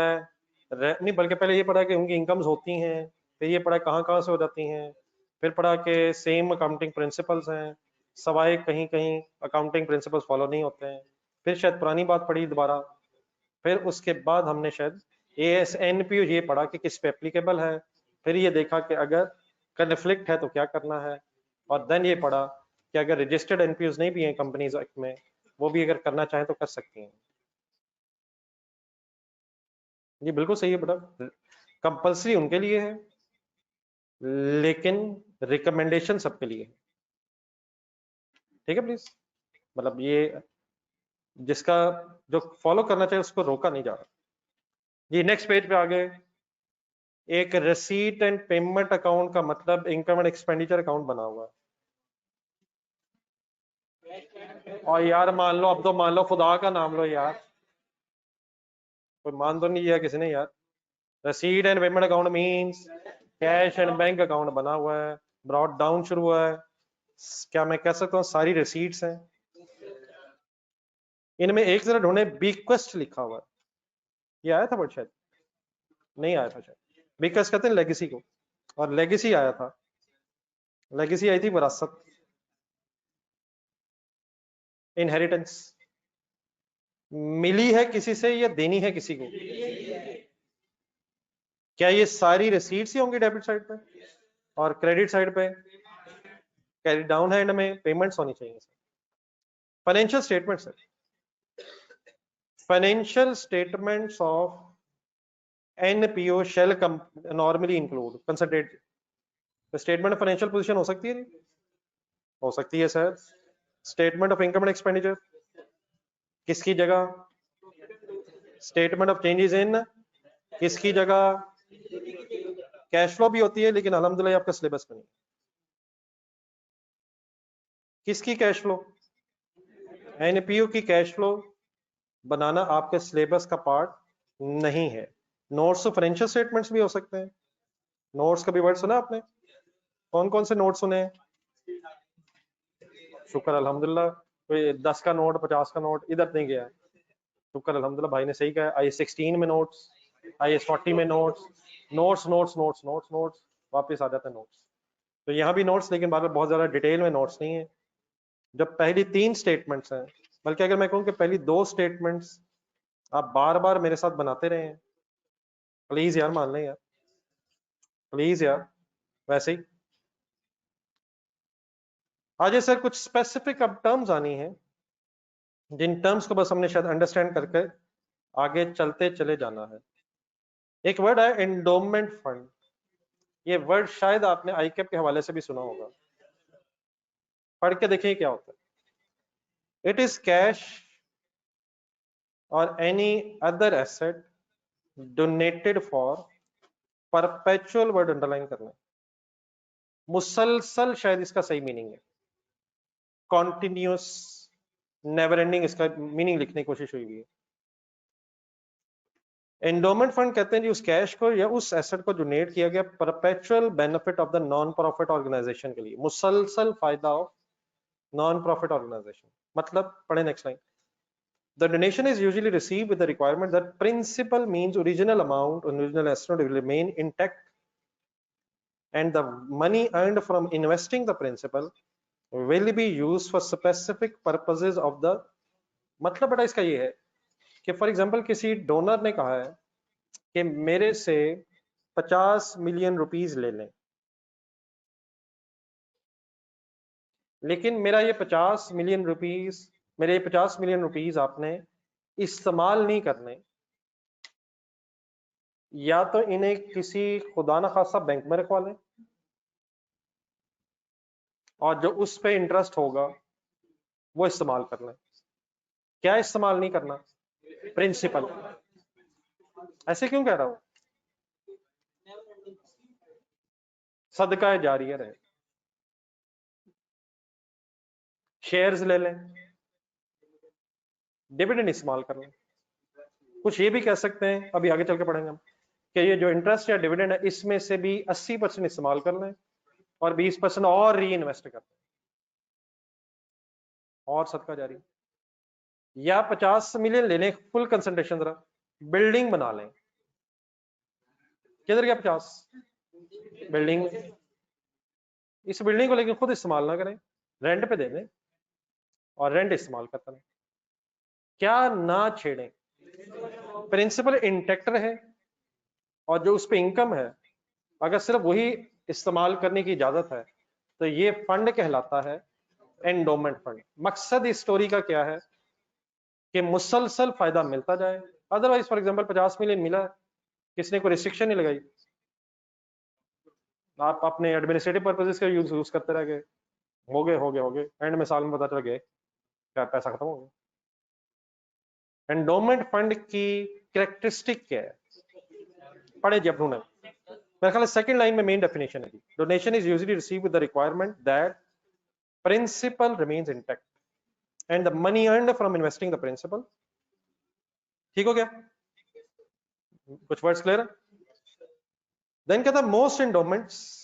है नहीं बल्कि पहले ये पढ़ा कि उनकी इनकम्स होती हैं, फिर ये पढ़ा कहाँ कहाँ से हो जाती हैं, फिर पढ़ा कि सेम अकाउंटिंग प्रिंसिपल्स हैं, सवाए कहीं कहीं अकाउंटिंग प्रिंसिपल्स फॉलो नहीं होते हैं, फिर शायद पुरानी बात पढ़ी दोबारा, फिर उसके बाद हमने शायद ASNPO ये पढ़ा कि किस पे एप्लीकेबल है, फिर ये देखा कि अगर कन्फ्लिक्ट है तो क्या करना है, और देन ये पढ़ा कि अगर रजिस्टर्ड NPOs नहीं भी हैं कंपनीज एक्ट में, वो भी अगर करना चाहें तो कर सकती हैं। ये बिल्कुल सही है बेटा, कंपल्सरी उनके लिए है लेकिन रिकमेंडेशन सबके लिए है। ठीक है प्लीज, मतलब ये जिसका जो फॉलो करना चाहिए उसको रोका नहीं जा रहा। जी नेक्स्ट पेज पे आ गए। एक रिसीट एंड पेमेंट अकाउंट का मतलब इनकम एंड एक्सपेंडिचर अकाउंट बना हुआ है। और यार मान लो, अब तो मान लो, खुदा का नाम लो यार, कोई मान तो नहीं दिया किसी ने यार। Receipt and payment account means cash and bank account बना हुआ है, ब्रॉट डाउन शुरू हुआ है। क्या मैं कह सकता हूँ सारी रिसीट्स हैं। इनमें एक जरा ढूंढे, बीक्वेस्ट लिखा हुआ है, ये आया था बट शायद नहीं आया था शायद। बीक्वेस्ट कहते हैं लेगेसी को, और लेगेसी आया था, लेगेसी आई थी विरासत, इनहेरिटेंस, मिली है किसी से या देनी है किसी को। क्या ये सारी रिसीट्स ही होंगी डेबिट साइड पे, और क्रेडिट साइड पे कैरी डाउन हैंड में पेमेंट्स होनी चाहिए। फाइनेंशियल स्टेटमेंट्स है, financial statements of NPO shall normally include concentrate statement of financial position हो सकती है, नहीं हो सकती है sir. Statement of income and expenditure किसकी जगह, स्टेटमेंट ऑफ चेंजेस इन किसकी जगह, कैश फ्लो भी होती है लेकिन अल्हम्दुलिल्लाह आपका सिलेबस में नहीं। किसकी कैश फ्लो, NPO की कैश फ्लो बनाना आपके सिलेबस का पार्ट नहीं है। नोट्स ऑफ फाइनेंशियल स्टेटमेंट्स भी हो सकते हैं। नोट्स का भी वर्ड सुना आपने, कौन कौन से नोट सुने हैं? शुक्र अल्हम्दुलिल्लाह, कोई 10 का नोट 50 का नोट इधर नहीं गया। शुक्र अल्हम्दुलिल्लाह भाई ने सही कहा। IS16 में नोट्स, IS40 में notes, notes notes notes notes notes वापस आ जाते हैं नोट्स। तो यहाँ भी नोट्स, लेकिन बार बार बहुत ज्यादा डिटेल में नोट्स नहीं है। जब पहली 3 स्टेटमेंट्स हैं, बल्कि अगर मैं कहूँ कि पहली 2 स्टेटमेंट्स आप बार बार मेरे साथ बनाते रहे हैं, प्लीज यार मान लें यार, प्लीज यार। वैसे ही आज सर कुछ स्पेसिफिक अब टर्म्स आनी है, जिन टर्म्स को बस हमने शायद अंडरस्टैंड करके आगे चलते चले जाना है। एक वर्ड है एंडोमेंट फंड, ये वर्ड शायद आपने ICAP के हवाले से भी सुना होगा, पढ़ के देखिए क्या होता है। It is cash or any other asset donated for perpetual, word underline करना, मुसलसल शायद इसका सही मीनिंग है, कॉन्टिन्यूस, नेवर एंडिंग इसका मीनिंग लिखने की कोशिश हुई है। एंडोमेंट फंड कहते हैं जी उस कैश को या उस एसेट को डोनेट किया गया perpetual benefit of the non profit organisation के लिए, मुसलसल फायदा ऑफ नॉन प्रॉफिट ऑर्गेनाइजेशन। मतलब पढ़े next line, the donation is usually received with the requirement that principal means original amount or original estimate will remain intact and the money earned from investing the principal will be used for specific purposes of the, मतलब बेटा इसका ये है कि for example किसी donor ने कहा है कि मेरे से 50 मिलियन रुपीस ले लें, लेकिन मेरा ये 50 मिलियन रुपीस, मेरे ये 50 मिलियन रुपीस आपने इस्तेमाल नहीं करने, या तो इन्हें किसी खुदा न खासा बैंक में रखवा लें और जो उस पे इंटरेस्ट होगा वो इस्तेमाल कर लें। क्या इस्तेमाल नहीं करना, प्रिंसिपल। ऐसे क्यों कह रहा हूं, सदका जारिया रहे। शेयर्स ले लें, डिविडेंड इस्तेमाल कर लें। कुछ ये भी कह सकते हैं, अभी आगे चल के पढ़ेंगे हम, कि ये जो इंटरेस्ट या डिविडेंड है इसमें से भी 80% इस्तेमाल कर लें और 20% और री इन्वेस्ट कर लें। और सदका जारी, या 50 मिलियन ले लें फुल कंसंट्रेशन, जरा बिल्डिंग बना लें, किधर गया 50? बिल्डिंग में। इस बिल्डिंग को लेकिन खुद इस्तेमाल ना करें, रेंट पे दे दें और रेंट इस्तेमाल करते रहें, क्या ना छेड़ें, प्रिंसिपल इंटैक्ट रहे, और जो उस पे इनकम है अगर सिर्फ वही इस्तेमाल करने की इजाजत है तो ये फंड कहलाता है एंडोमेंट फंड। मकसद इस स्टोरी का क्या है कि मुसलसल फायदा मिलता जाए। अदरवाइज फॉर एग्जांपल 50 मिलियन मिला, किसने कोई रिस्ट्रिक्शन नहीं लगाई, आप अपने एडमिनिस्ट्रेटिव पर्पसेस का यूज करते रह गए, हो गए एंड में साल में पता चल गए क्या पैसा खत्म हो गया। एंडोमेंट फंड की कैरेक्टरिस्टिक क्या है, पढ़े जी अपनों ने, मेरे ख्याल सेकंड लाइन में मेन डेफिनेशन है, donation is usually received with the requirement that principal remains intact and the money earned from investing the principal. ठीक हो गया, कुछ वर्ड्स क्लियर है? देन कहता है most endowments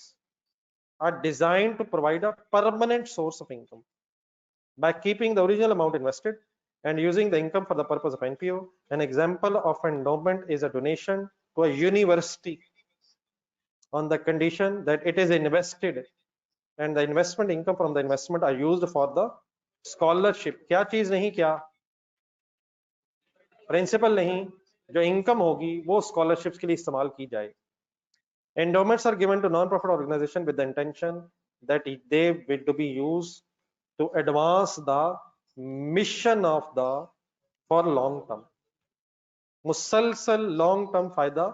are designed to provide a permanent source of income by keeping the original amount invested and using the income for the purpose of NPO. An example of endowment is a donation to a university on the condition that it is invested and the investment income from the investment are used for the scholarship. क्या चीज नहीं, क्या principal नहीं, जो income होगी वो scholarships के लिए इस्तेमाल की जाए। Endowments are given to non-profit organization with the intention that they will to be used to advance the mission of the for long term, मुसलसल लॉन्ग टर्म फायदा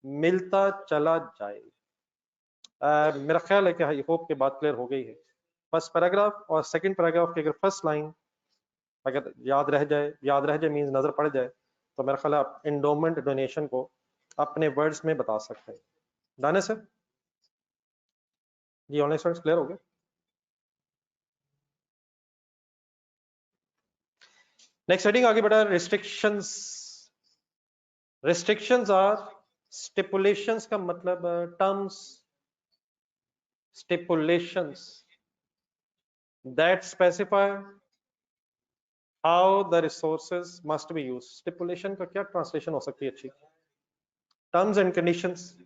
मिलता चला जाए। मेरा ख्याल है कि आई होप के बात क्लियर हो गई है। फर्स्ट पैराग्राफ और सेकंड पैराग्राफ की अगर फर्स्ट लाइन अगर याद रह जाए मीन्स नजर पड़ जाए तो मेरा ख्याल है आप एंडोमेंट डोनेशन को अपने वर्ड्स में बता सकते हैं। डन है सर जी, ऑनलाइन स्टूडेंट्स क्लियर हो गए? नेक्स्ट हेडिंग आगे बढ़ा, रिस्ट्रिक्शंस। रिस्ट्रिक्शंस आर स्टिपुलेशंस का मतलब terms, stipulations that specify how the resources must be used. Stipulation का क्या ट्रांसलेशन हो सकती है अच्छी? Terms and conditions.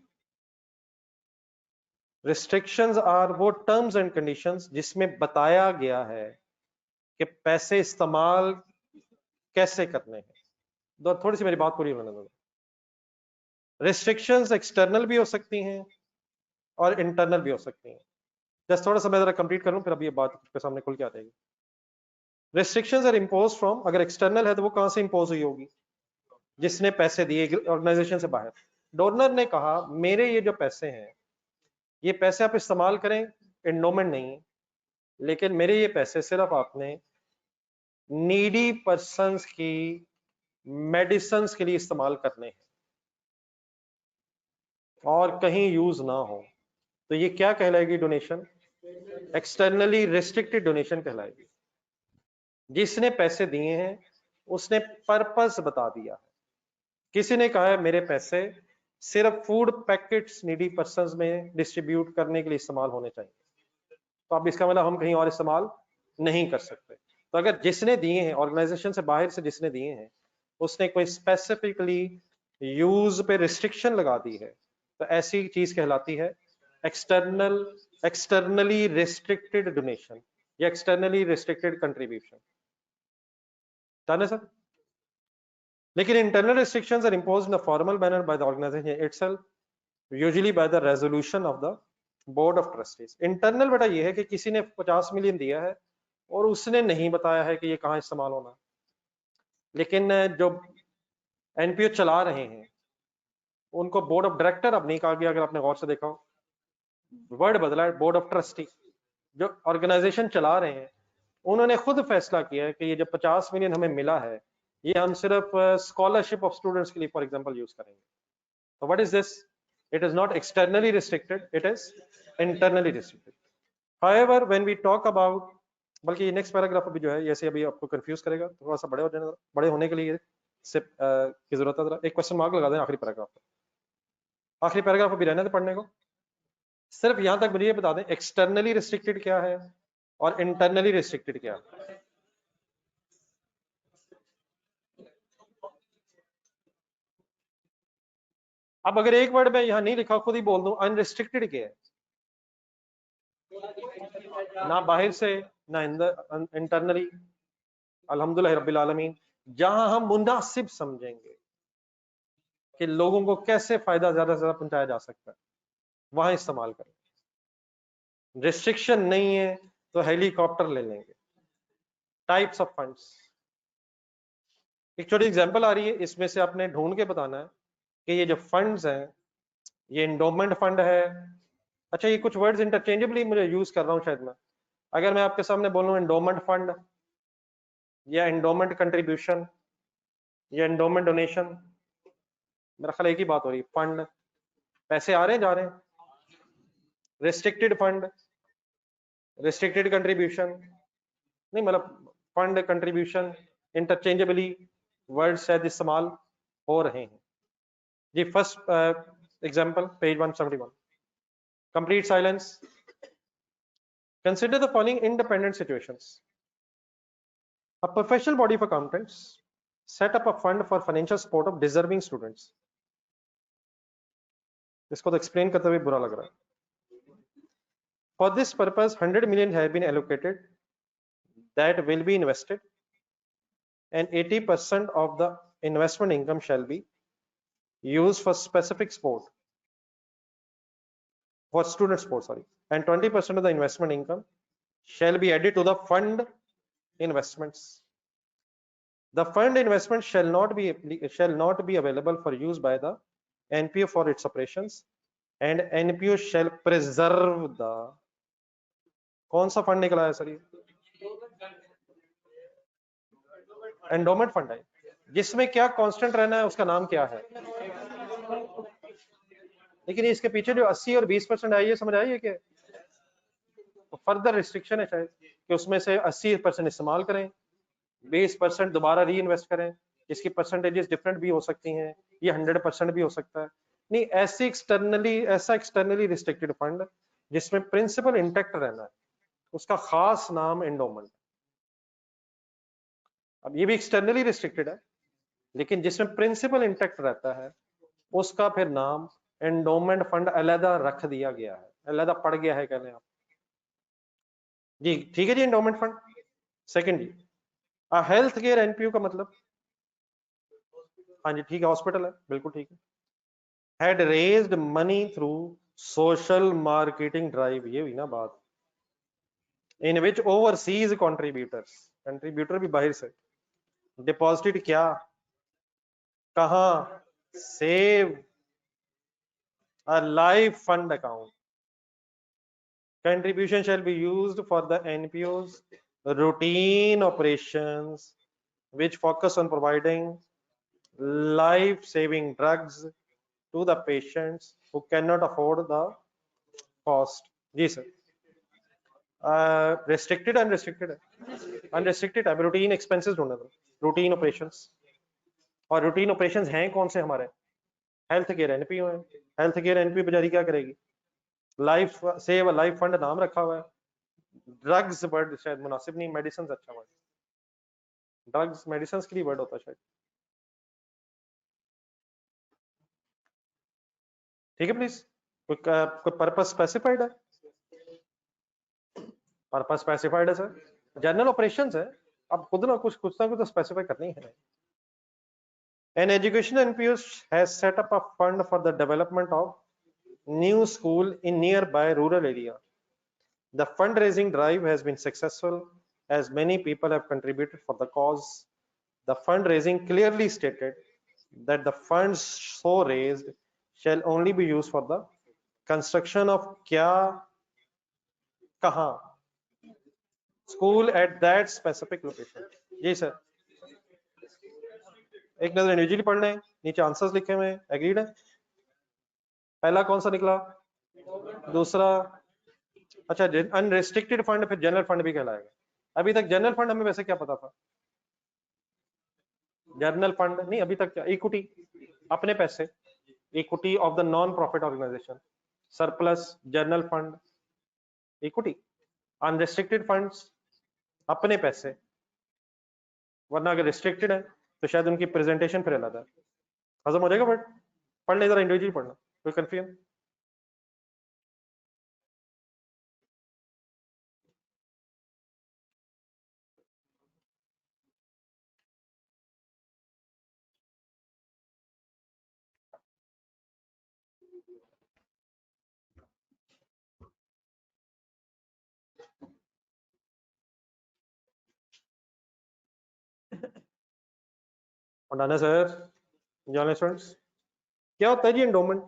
Restrictions are वो टर्म्स एंड कंडीशंस जिसमें बताया गया है कि पैसे इस्तेमाल कैसे करने हैं। थोड़ी सी मेरी बात पूरी होने दो। रिस्ट्रिक्शंस एक्सटर्नल भी हो सकती हैं और इंटरनल भी हो सकती हैं। जस्ट थोड़ा सा मैं जरा कंप्लीट करूं फिर अभी ये बात के सामने खुल के आ जाएगी। रिस्ट्रिक्शंस आर इंपोज फ्रॉम, अगर एक्सटर्नल है तो वो कहां से इंपोज हुई होगी? जिसने पैसे दिए ऑर्गेनाइजेशन से बाहर। डोनर ने कहा मेरे ये जो पैसे हैं ये पैसे आप इस्तेमाल करें, एंडोमेंट नहीं, लेकिन मेरे ये पैसे सिर्फ आपने नीडी पर्संस की मेडिसिन के लिए इस्तेमाल करने हैं और कहीं यूज ना हो, तो ये क्या कहलाएगी? डोनेशन एक्सटर्नली रिस्ट्रिक्टेड डोनेशन कहलाएगी। जिसने पैसे दिए हैं उसने पर्पस बता दिया है। किसी ने कहा है मेरे पैसे सिर्फ फूड पैकेट्स नीडी पर्संस में डिस्ट्रीब्यूट करने के लिए इस्तेमाल होने चाहिए, तो अब इसका मतलब हम कहीं और इस्तेमाल नहीं कर सकते। तो अगर जिसने दिए हैं, ऑर्गेनाइजेशन से बाहर से जिसने दिए हैं, उसने कोई स्पेसिफिकली यूज पे रिस्ट्रिक्शन लगा दी है तो ऐसी चीज कहलाती है एक्सटर्नली रिस्ट्रिक्टेड डोनेशन या एक्सटर्नली रिस्ट्रिक्टेड कंट्रीब्यूशन। डन है सर? लेकिन internal restrictions are imposed in a formal manner by the organisation itself, usually by the resolution of the board of trustees. Internal बेटा ये है कि किसी ने 50 मिलियन दिया है और उसने नहीं बताया है कि ये कहाँ इस्तेमाल होना है, लेकिन जो एनपीओ चला रहे हैं उनको बोर्ड ऑफ डायरेक्टर अब नहीं कहा गया, अगर आपने गौर से देखा हो वर्ड बदला है, बोर्ड ऑफ ट्रस्टी। जो ऑर्गेनाइजेशन चला रहे हैं उन्होंने खुद फैसला किया है कि ये जो 50 मिलियन हमें मिला है ये हम सिर्फ स्कॉलरशिप ऑफ स्टूडेंट्स के लिए फॉर एग्जांपल यूज करेंगे। तो what is this? It is not externally restricted, it is internally restricted. However when we talk about, बल्कि नेक्स्ट पैराग्राफ अभी जो है ऐसे अभी आपको कंफ्यूज करेगा, थोड़ा सा बड़े होने के लिए से की जरूरत है। एक क्वेश्चन मार्क लगा दें आखिरी पैराग्राफ पर, आखिरी पैराग्राफ अभी रहने दे पढ़ने को। सिर्फ यहां तक मुझे ये बता दें एक्सटर्नली रिस्ट्रिक्टेड क्या है और इंटरनली रिस्ट्रिक्टेड क्या है। अब अगर एक वर्ड में यहाँ नहीं लिखा, खुद ही बोल दूं, अनरिस्ट्रिक्टेड क्या है? ना बाहर से ना इंटरनली, अल्हम्दुलिल्लाह रब्बिल आलमीन। जहां हम मुनासिब समझेंगे कि लोगों को कैसे फायदा ज्यादा से ज्यादा पहुंचाया जा सकता है, वहां इस्तेमाल करें। रिस्ट्रिक्शन नहीं है तो हेलीकॉप्टर ले लेंगे। टाइप्स ऑफ फंड्स, एक छोटी एग्जांपल आ रही है, इसमें से आपने ढूंढ के बताना है कि ये जो फंड्स हैं, ये इंडोमेंट फंड है। अच्छा, ये कुछ वर्ड्स इंटरचेंजेबली मुझे यूज कर रहा हूँ शायद मैं। अगर मैं आपके सामने बोलूँ इंडोमेंट फंड या इंडोमेंट कंट्रीब्यूशन या इंडोमेंट डोनेशन, मेरा ख्याल एक ही बात हो रही है। फंड, पैसे आ रहे हैं जा रहे हैं। रिस्ट्रिक्टेड फंड, रिस्ट्रिक्टेड कंट्रीब्यूशन, नहीं मतलब फंड कंट्रीब्यूशन इंटरचेंजेबली वर्ड शायद इस्तेमाल हो रहे हैं जी। First example page 171, complete silence. Consider the following independent situations. A professional body of accountants set up a fund for financial support of deserving students. इसको तो एक्सप्लेन करते हुए बुरा लग रहा है। For this purpose 100 million have been allocated that will be invested and 80% of the investment income shall be used for specific sport, for student sport, sorry, and 20% of the investment income shall be added to the fund investments. The fund investment shall not be available for use by the NPO for its operations, and NPO shall preserve the, कौन सा fund निकला है sir ये? Endowment fund है, जिसमें क्या constant रहना है, उसका नाम क्या है? लेकिन इसके पीछे जो 80 और 20% आई है, समझ आई है कि फर्दर रिस्ट्रिक्शन है शायद कि उसमें से 80% इस्तेमाल करें, 20% दोबारा री इन्वेस्ट करें, इसकी परसेंटेजेस डिफरेंट भी हो सकती हैं, ये 100% भी हो सकता है। नहीं, ऐसा एक्सटर्नली रिस्ट्रिक्टेड फंड जिसमें प्रिंसिपल इंटैक्ट रहना है, उसका खास नाम एंडोमेंट। अब ये भी एक्सटर्नली रिस्ट्रिक्टेड है, लेकिन जिसमें प्रिंसिपल इंटैक्ट रहता है, उसका फिर नाम एंडोमेंट फंड अलहदा रख दिया गया है, अलहदा पड़ गया है, कह लें आप जी। ठीक है जी, एंडोमेंट फंड। सेकंड जी, हेल्थ केयर एनपीयू का मतलब, हाँ जी ठीक है, हॉस्पिटल है, बिल्कुल ठीक है। Had raised money through social marketing drive, ये हुई ना बात, इन विच ओवरसीज कंट्रीब्यूटर्स, कंट्रीब्यूटर भी बाहर से, डिपॉजिटेड क्या, कहां, save a live fund account. Contribution shall be used for the NPO's routine operations which focus on providing life-saving drugs to the patients who cannot afford the cost. जी sir. restricted unrestricted है, unrestricted है, routine expenses ढूंढना था, routine operations, और routine operations हैं कौन से हमारे? हेल्थ केयर एनपीओ है। हेल्थ केयर एनपीओ बेचारी क्या करेगी? लाइफ सेव लाइफ फंड नाम रखा हुआ है। ड्रग्स वर्ड शायद मुनासिब नहीं, मेडिसिन अच्छा वर्ड, ड्रग्स मेडिसिन के लिए वर्ड होता है शायद। ठीक है प्लीज, कोई पर्पस स्पेसिफाइड है? पर्पस स्पेसिफाइड है सर, जनरल ऑपरेशंस है, अब खुद ना कुछ तो स्पेसिफाई करनी है। An education NPO has set up a fund for the development of new school in nearby rural area. The fundraising drive has been successful as many people have contributed for the cause. The fundraising clearly stated that the funds so raised shall only be used for the construction of क्या, कहाँ, school at that specific location. जी sir, एक नजर individually पढ़ना है, नीचे answers लिखे हुए हैं, एग्रीड है? पहला कौन सा निकला? दूसरा, अच्छा अनरिस्ट्रिक्टेड फंड फिर जनरल फंड भी कहलाएगा। अभी तक जनरल फंड हमें वैसे क्या पता था? जनरल फंड नहीं, अभी तक क्या, इक्विटी, अपने पैसे, equity of the non profit organisation, surplus, general fund, equity. Unrestricted funds अपने पैसे, वरना अगर रिस्ट्रिक्टेड है तो शायद उनकी प्रेजेंटेशन फिर अलग है। हजम हो जाएगा बट पढ़ ले जरा, इंडिविजुअली पढ़ना, कोई कंफ्यूजन? पढ़ाना सर, जाने स्टूडेंट्स, क्या होता है जी एंडोमेंट?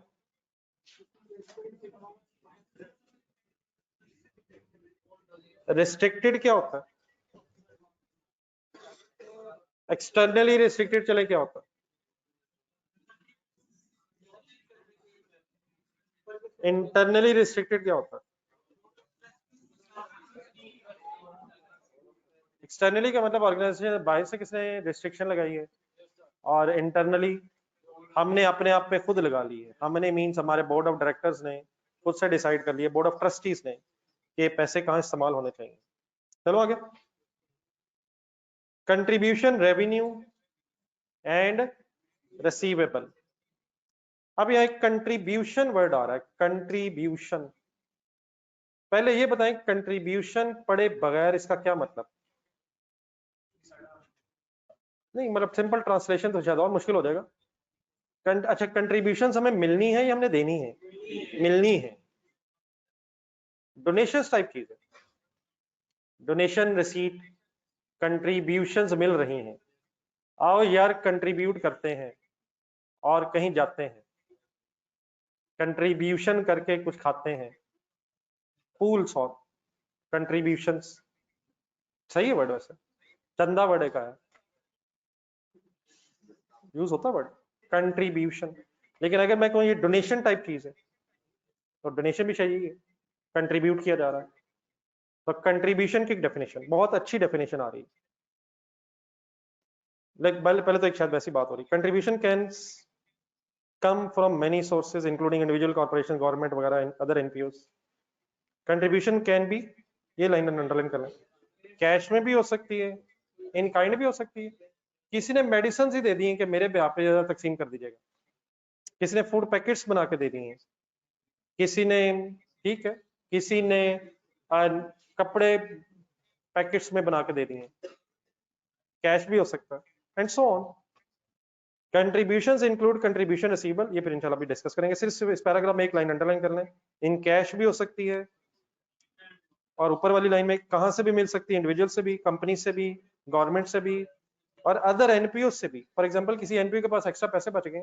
रिस्ट्रिक्टेड क्या होता है? एक्सटर्नली रिस्ट्रिक्टेड चले क्या होता है? इंटरनली रिस्ट्रिक्टेड क्या होता है? एक्सटर्नली का मतलब ऑर्गेनाइजेशन बाहर से किसने रिस्ट्रिक्शन लगाई है, और इंटरनली हमने अपने आप पे खुद लगा ली है। हमने मीन्स हमारे बोर्ड ऑफ डायरेक्टर्स ने खुद से डिसाइड कर लिया, बोर्ड ऑफ ट्रस्टीज ने, कि पैसे कहाँ इस्तेमाल होने चाहिए। चलो आगे। Contribution, revenue and receivable. अब यहाँ एक कंट्रीब्यूशन वर्ड आ रहा है, कंट्रीब्यूशन। पहले ये बताएं कंट्रीब्यूशन पढ़े बगैर इसका क्या मतलब? नहीं मतलब सिंपल ट्रांसलेशन तो शायद और मुश्किल हो जाएगा। अच्छा, कंट्रीब्यूशन हमें मिलनी है या हमने देनी है? मिलनी है। डोनेशन टाइप चीज है, डोनेशन, रिसीट, कंट्रीब्यूशंस मिल रही हैं। आओ यार कंट्रीब्यूट करते हैं और कहीं जाते हैं, कंट्रीब्यूशन करके कुछ खाते हैं, पूल्स और कंट्रीब्यूशंस। सही है वर्ड वैसे, चंदा वर्ड का है, यूज होता है वर्ड कंट्रीब्यूशन। लेकिन अगर मैं कहूँ ये डोनेशन टाइप चीज है तो डोनेशन भी चाहिए, कंट्रीब्यूट किया जा रहा है। तो कंट्रीब्यूशन की डेफिनेशन बहुत अच्छी डेफिनेशन आ रही है। लाइक पहले तो एक शायद वैसी बात हो रही, contribution can come from many sources including individual corporation, government वगैरह, अदर एनपीओज। कंट्रीब्यूशन कैन बी, ये लाइन अंडरलाइन कर लें, कैश में भी हो सकती है, इन काइंड भी हो सकती है। किसी ने मेडिसिन ही दे दी है कि मेरे ब्याह पे ज्यादा तकसीम कर दीजिएगा, किसी ने फूड पैकेट्स बना के दे दिए हैं, किसी ने, ठीक है, किसी ने कपड़े पैकेट्स में बना के दे दिए हैं, कैश भी हो सकता है, and so on. Contributions include contribution receivable, ये फिर इंशाल्लाह भी डिस्कस करेंगे। सिर्फ इस पैराग्राफ में एक लाइन अंडरलाइन कर लें, इन कैश भी हो सकती है, और ऊपर वाली लाइन में कहां से भी मिल सकती है, इंडिविजुअल से भी, कंपनी से भी, गवर्नमेंट से भी, और अदर एनपीओ से भी। फॉर एग्जांपल किसी एनपीओ के पास एक्स्ट्रा पैसे बच गए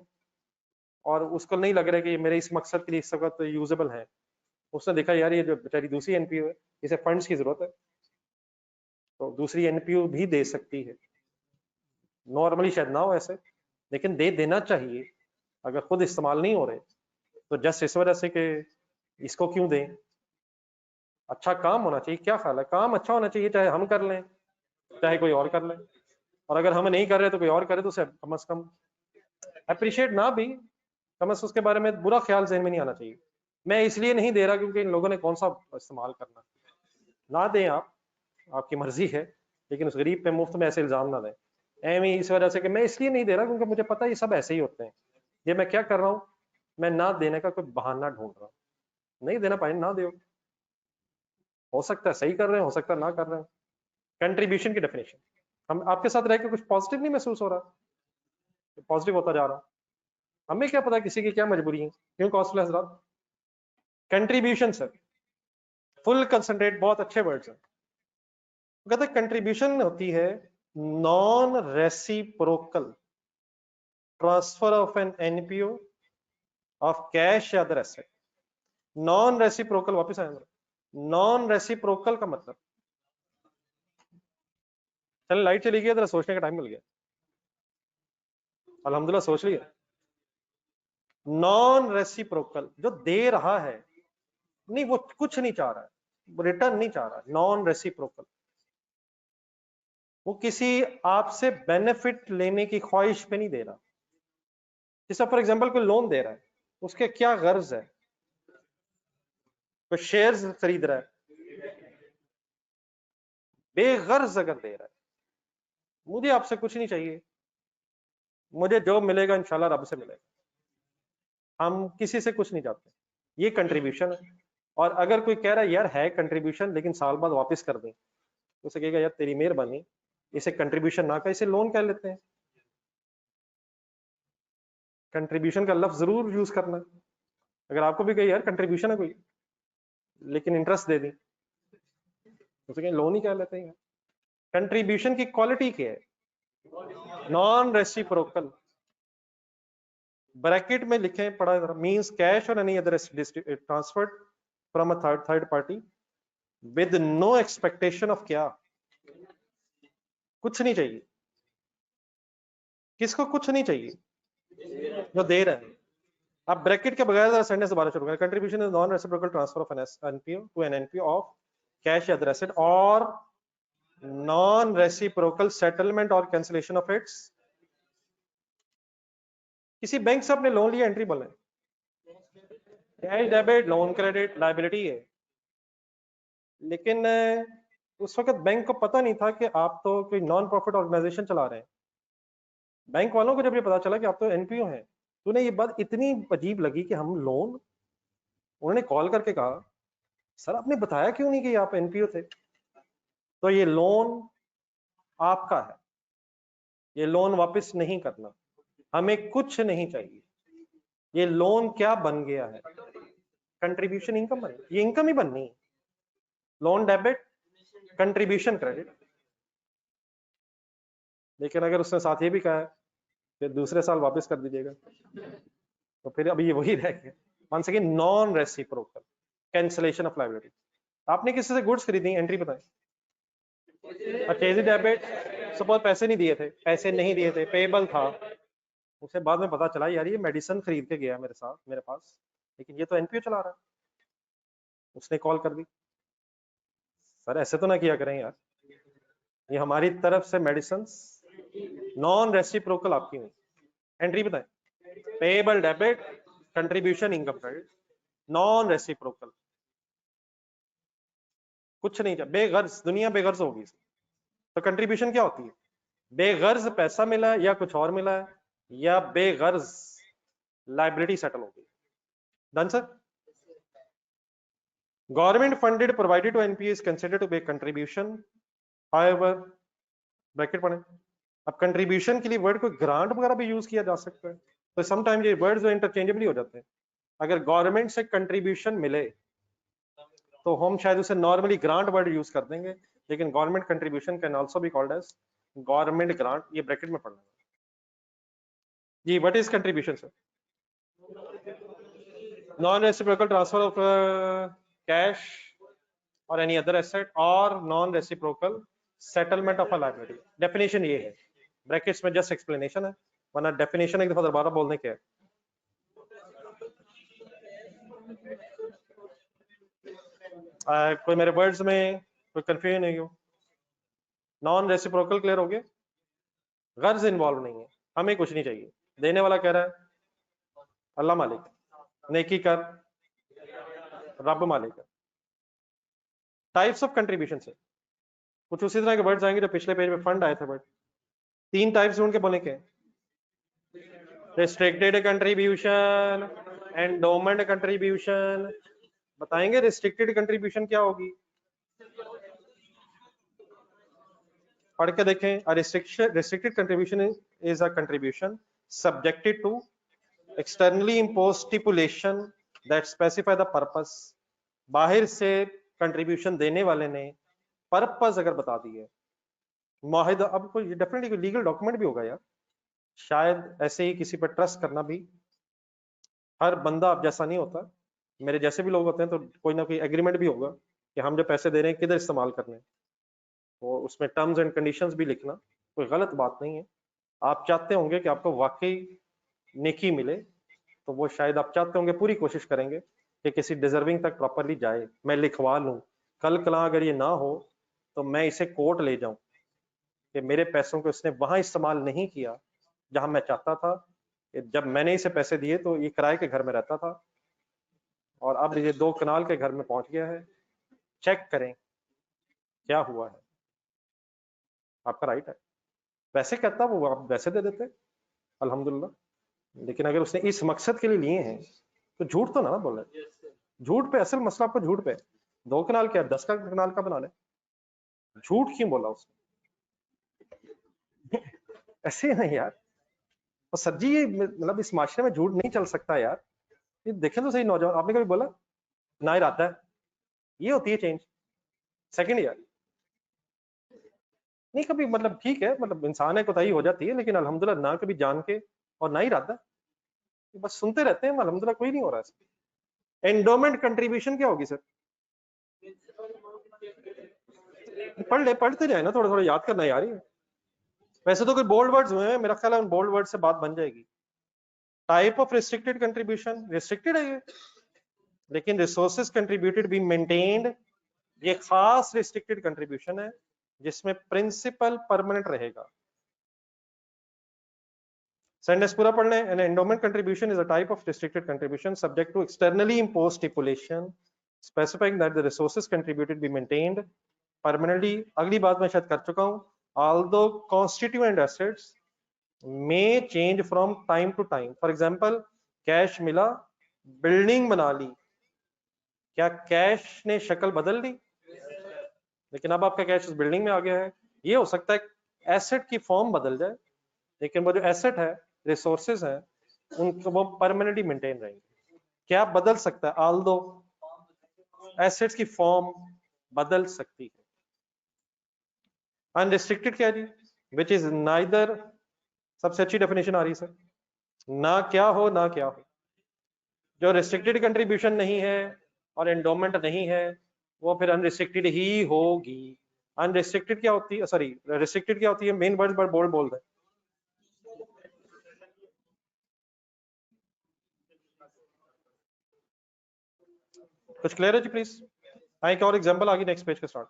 और उसको नहीं लग रहा है कि मेरे इस मकसद के लिए इस वक्त यूजेबल है, उसने देखा यार ये जो बेचारी दूसरी एनपीओ है इसे फंड्स की जरूरत है, तो दूसरी एनपीओ भी दे सकती है। नॉर्मली शायद ना हो ऐसे, लेकिन दे देना चाहिए। अगर खुद इस्तेमाल नहीं हो रहे तो जस्ट इस वजह से कि इसको क्यों दें, अच्छा काम होना चाहिए। क्या ख्याल है, काम अच्छा होना चाहिए, चाहे हम कर लें चाहे कोई और कर ले, और अगर हम नहीं कर रहे तो कोई और करे, तो उसे कम से कम अप्रिशिएट ना भी, कम से कम उसके बारे में बुरा ख्याल जहन में नहीं आना चाहिए। मैं इसलिए नहीं दे रहा क्योंकि इन लोगों ने कौन सा इस्तेमाल करना, ना दें आप, आपकी मर्जी है, लेकिन उस गरीब पे मुफ्त में ऐसे इल्जाम ना दें एम इस वजह से कि मैं इसलिए नहीं दे रहा क्योंकि मुझे पता है ये सब ऐसे ही होते हैं। ये मैं क्या कर रहा हूँ, मैं ना देने का कोई बहाना ढूंढ रहा हूँ। नहीं देना पाए ना दो, हो सकता है सही कर रहे हैं, हो सकता है ना कर रहे हैं। कंट्रीब्यूशन की डेफिनेशन, हम आपके साथ रह के कुछ पॉजिटिव नहीं महसूस हो रहा, पॉजिटिव होता जा रहा, हमें क्या पता किसी की क्या मजबूरी है, क्यों कॉस्टली हजरात। कंट्रीब्यूशन सर, फुल कंसंट्रेट, बहुत अच्छे वर्ड्स हैं। कहते हैं कंट्रीब्यूशन होती है non reciprocal transfer of an NPO of cash या अदर एसेट। नॉन रेसिप्रोकल, वापस आए, नॉन रेसिप्रोकल का मतलब, चल लाइट चली गई, जरा सोचने का टाइम मिल गया, अल्हम्दुलिल्लाह सोच लिया। नॉन रेसिप्रोकल जो दे रहा है, नहीं वो कुछ नहीं चाह रहा है, रिटर्न नहीं चाह रहा, नॉन रेसिप्रोकल, वो किसी आपसे बेनिफिट लेने की ख्वाहिश पे नहीं दे रहा। जैसे फॉर एग्जांपल कोई लोन दे रहा है, उसके क्या गर्ज है, कोई शेयर्स खरीद रहा है, बेगर्ज अगर दे रहा है, मुझे आपसे कुछ नहीं चाहिए, मुझे जो मिलेगा इंशाल्लाह रब से मिलेगा, हम किसी से कुछ नहीं चाहते, ये कंट्रीब्यूशन है। और अगर कोई कह रहा है यार है कंट्रीब्यूशन लेकिन साल बाद वापस कर दें, तो उसे कहेगा यार तेरी मेहरबानी, इसे कंट्रीब्यूशन ना कर, इसे लोन कह लेते हैं। कंट्रीब्यूशन का लफ्ज जरूर यूज करना। अगर आपको भी कहे यार कंट्रीब्यूशन है कोई लेकिन इंटरेस्ट दे दी, उसे कहें लोन ही कह लेते हैं। कंट्रीब्यूशन की क्वालिटी क्या है? नॉन रेसिप्रोकल, ब्रैकेट में लिखें, पढ़ा जरा, means cash or any other transferred from a third party with no expectation of क्या? कुछ नहीं चाहिए। किसको कुछ नहीं चाहिए? जो दे रहा है। आप ब्रैकेट के बगैर सेंटेंस दोबारा शुरू करें। Contribution is non reciprocal transfer of an NPO to an NPO of cash या other asset or non reciprocal settlement or cancellation of its. किसी बैंक से आपने लोन लिया, एंट्री बोले, cash debit loan credit liability है, लेकिन उस वक्त बैंक को पता नहीं था कि आप तो कोई नॉन प्रॉफिट ऑर्गेनाइजेशन चला रहे हैं। बैंक वालों को जब ये पता चला कि आप तो एनपीओ हैं, तो उन्हें ये बात इतनी अजीब लगी कि हम लोन, उन्होंने कॉल करके कहा सर आपने बताया क्यों नहीं कि आप एनपीओ थे? तो ये लोन आपका है, ये लोन वापस नहीं करना, हमें कुछ नहीं चाहिए। ये लोन क्या बन गया है? कंट्रीब्यूशन इनकम बन, ये इनकम ही बननी है। Loan debit, contribution credit. लेकिन अगर उसने साथ ये भी कहा है कि दूसरे साल वापस कर दीजिएगा, तो फिर अभी ये वही रह गया। Once again non reciprocal, cancellation of liability. आपने किसी से गुड्स खरीदी, एंट्री बताएं। परचेज डेबिट, सपोज पैसे नहीं दिए थे, पैसे नहीं दिए थे, पेबल था, उसे बाद में पता चला यार ये मेडिसिन खरीद के गया मेरे साथ, मेरे पास, लेकिन ये तो एनपीओ चला रहा है। उसने कॉल कर दी, सर ऐसे तो ना किया करें यार, ये हमारी तरफ से मेडिसिन नॉन रेसिप्रोकल आपकी नहीं। एंट्री बताएं। Payable debit, contribution income credit, non reciprocal. कुछ नहीं, बेगर्ज, दुनिया बेगर्ज होगी। तो कंट्रीब्यूशन क्या होती है? बेगर्ज पैसा मिला है या कुछ और मिला है, या बेगर्ज लाइबिलिटी सेटल हो गई। Done sir. Government funded provided to NPA is considered to be contribution, however, bracket पढ़ें। अब कंट्रीब्यूशन के लिए वर्ड कोई ग्रांट वगैरह भी यूज किया जा सकता है, तो समटाइम ये वर्ड्स जो इंटरचेंजेबली हो जाते हैं। अगर गवर्नमेंट से कंट्रीब्यूशन मिले तो हम शायद उसे नॉर्मली ग्रांट वर्ड यूज कर देंगे, लेकिन government contribution can also be called as government grant. ये ब्रैकेट में पढ़ना जी। What is contribution sir? Non reciprocal transfer of cash or any other asset or non reciprocal settlement of a liability. Definition ये है, brackets में just explanation है, वरना definition एक दफा दोबारा बोलने के है। कोई मेरे वर्ड्स में कोई कंफ्यूजन नहीं हो? नॉन रेसिप्रोकल क्लियर हो गया? गर्ज इन्वॉल्व नहीं है, हमें कुछ नहीं चाहिए। देने वाला कह रहा है अल्लाह मालिक, नेकी कर, रब मालिक है। टाइप्स ऑफ कंट्रीब्यूशन से कुछ उसी तरह के वर्ड्स आएंगे जो पिछले पेज में फंड आए थे। वर्ड 3 टाइप्स ढूंढ के बोले के, रिस्ट्रिक्टेड कंट्रीब्यूशन, एंडोमेंट कंट्रीब्यूशन। बताएंगे रिस्ट्रिक्टेड कंट्रीब्यूशन क्या होगी? पढ़ के देखें। Restricted contribution is a contribution subjected to externally imposed stipulation that specify the purpose। बाहर से कंट्रीब्यूशन देने वाले ने पर्पस अगर बता दी है, माहिदा, अब कोई डेफिनेटली कोई लीगल डॉक्यूमेंट भी होगा यार, शायद ऐसे ही किसी पर ट्रस्ट करना भी, हर बंदा आप जैसा नहीं होता, मेरे जैसे भी लोग होते हैं, तो कोई ना कोई एग्रीमेंट भी होगा कि हम जो पैसे दे रहे हैं किधर इस्तेमाल करने हैं, तो उसमें टर्म्स एंड कंडीशंस भी लिखना कोई गलत बात नहीं है। आप चाहते होंगे कि आपको वाकई नेकी मिले, तो वो शायद आप चाहते होंगे, पूरी कोशिश करेंगे कि किसी डिजर्विंग तक प्रॉपरली जाए, मैं लिखवा लूं, कल कला अगर ये ना हो तो मैं इसे कोर्ट ले जाऊं कि मेरे पैसों को इसने वहां इस्तेमाल नहीं किया जहां मैं चाहता था। जब मैंने इसे पैसे दिए तो ये किराए के घर में रहता था और अब ये 2 कनाल के घर में पहुंच गया है। चेक करें क्या हुआ है, आपका राइट है। वैसे कहता वो आप वैसे दे देते, अल्हम्दुलिल्लाह। लेकिन अगर उसने इस मकसद के लिए लिए हैं तो झूठ तो ना बोले। झूठ पे असल मसला आपको झूठ पे 2 कनाल क्या 10 का कनाल का बना ले, झूठ क्यों बोला उसने? ऐसे नहीं यार। और सर जी ये मतलब इस माशरे में झूठ नहीं चल सकता यार। ये देखें तो सही, नौजवान आपने कभी बोला ना इरादा है, ये होती है चेंज। सेकंड ईयर नहीं कभी, मतलब ठीक है, मतलब इंसान है, कोताही हो जाती है, लेकिन अल्हम्दुलिल्लाह ना कभी जान के और ना इरादा, बस सुनते रहते हैं, अल्हम्दुलिल्लाह कोई नहीं हो रहा है। एंडोमेंट कंट्रीब्यूशन क्या होगी सर? पढ़ते जाए ना, थोड़ा थोड़ा याद करना यार। वैसे तो कोई बोल्ड वर्ड्स हुए हैं, मेरा ख्याल है उन बोल्ड वर्ड से बात बन जाएगी। Type of restricted contribution, restricted है ये, लेकिन रिसोर्सेज कंट्रीब्यूटेड बी मेंटेन्ड, ये खास रिस्ट्रिक्टेड कंट्रीब्यूशन है जिसमें प्रिंसिपल परमानेंट रहेगा। सेंटेंस पूरा पढ़ लें। An endowment contribution is a type of restricted contribution subject to externally imposed stipulation specifying that the resources contributed be maintained permanently. अगली बात मैं शायद कर चुका हूं। Although constituent assets may change from time to time. For example, cash मिला, building बना ली, क्या कैश ने शक्ल बदल ली? लेकिन अब आपका कैश उस बिल्डिंग में आ गया है। ये हो सकता है एसेट की फॉर्म बदल जाए, लेकिन वो जो एसेट है, रिसोर्सेज है, उनको वो परमानेंटली मेंटेन रहेंगे। क्या बदल सकता है? ऑल्दो एसेट्स की फॉर्म बदल सकती है। अनरिस्ट्रिक्टेड क्या जी? विच इज नाइदर, सबसे अच्छी डेफिनेशन आ रही है सर, ना क्या हो ना क्या हो। जो रिस्ट्रिक्टेड कंट्रीब्यूशन नहीं है और एंडोमेंट नहीं है, वो फिर अनरिस्ट्रिक्टेड ही होगी। अनरिस्ट्रिक्टेड क्या होती है, सॉरी रिस्ट्रिक्टेड क्या होती है? मेन वर्ड पर बोल रहे। कुछ क्लियर है जी प्लीज? हाँ, एक और एग्जांपल आगे नेक्स्ट पेज के स्टार्ट।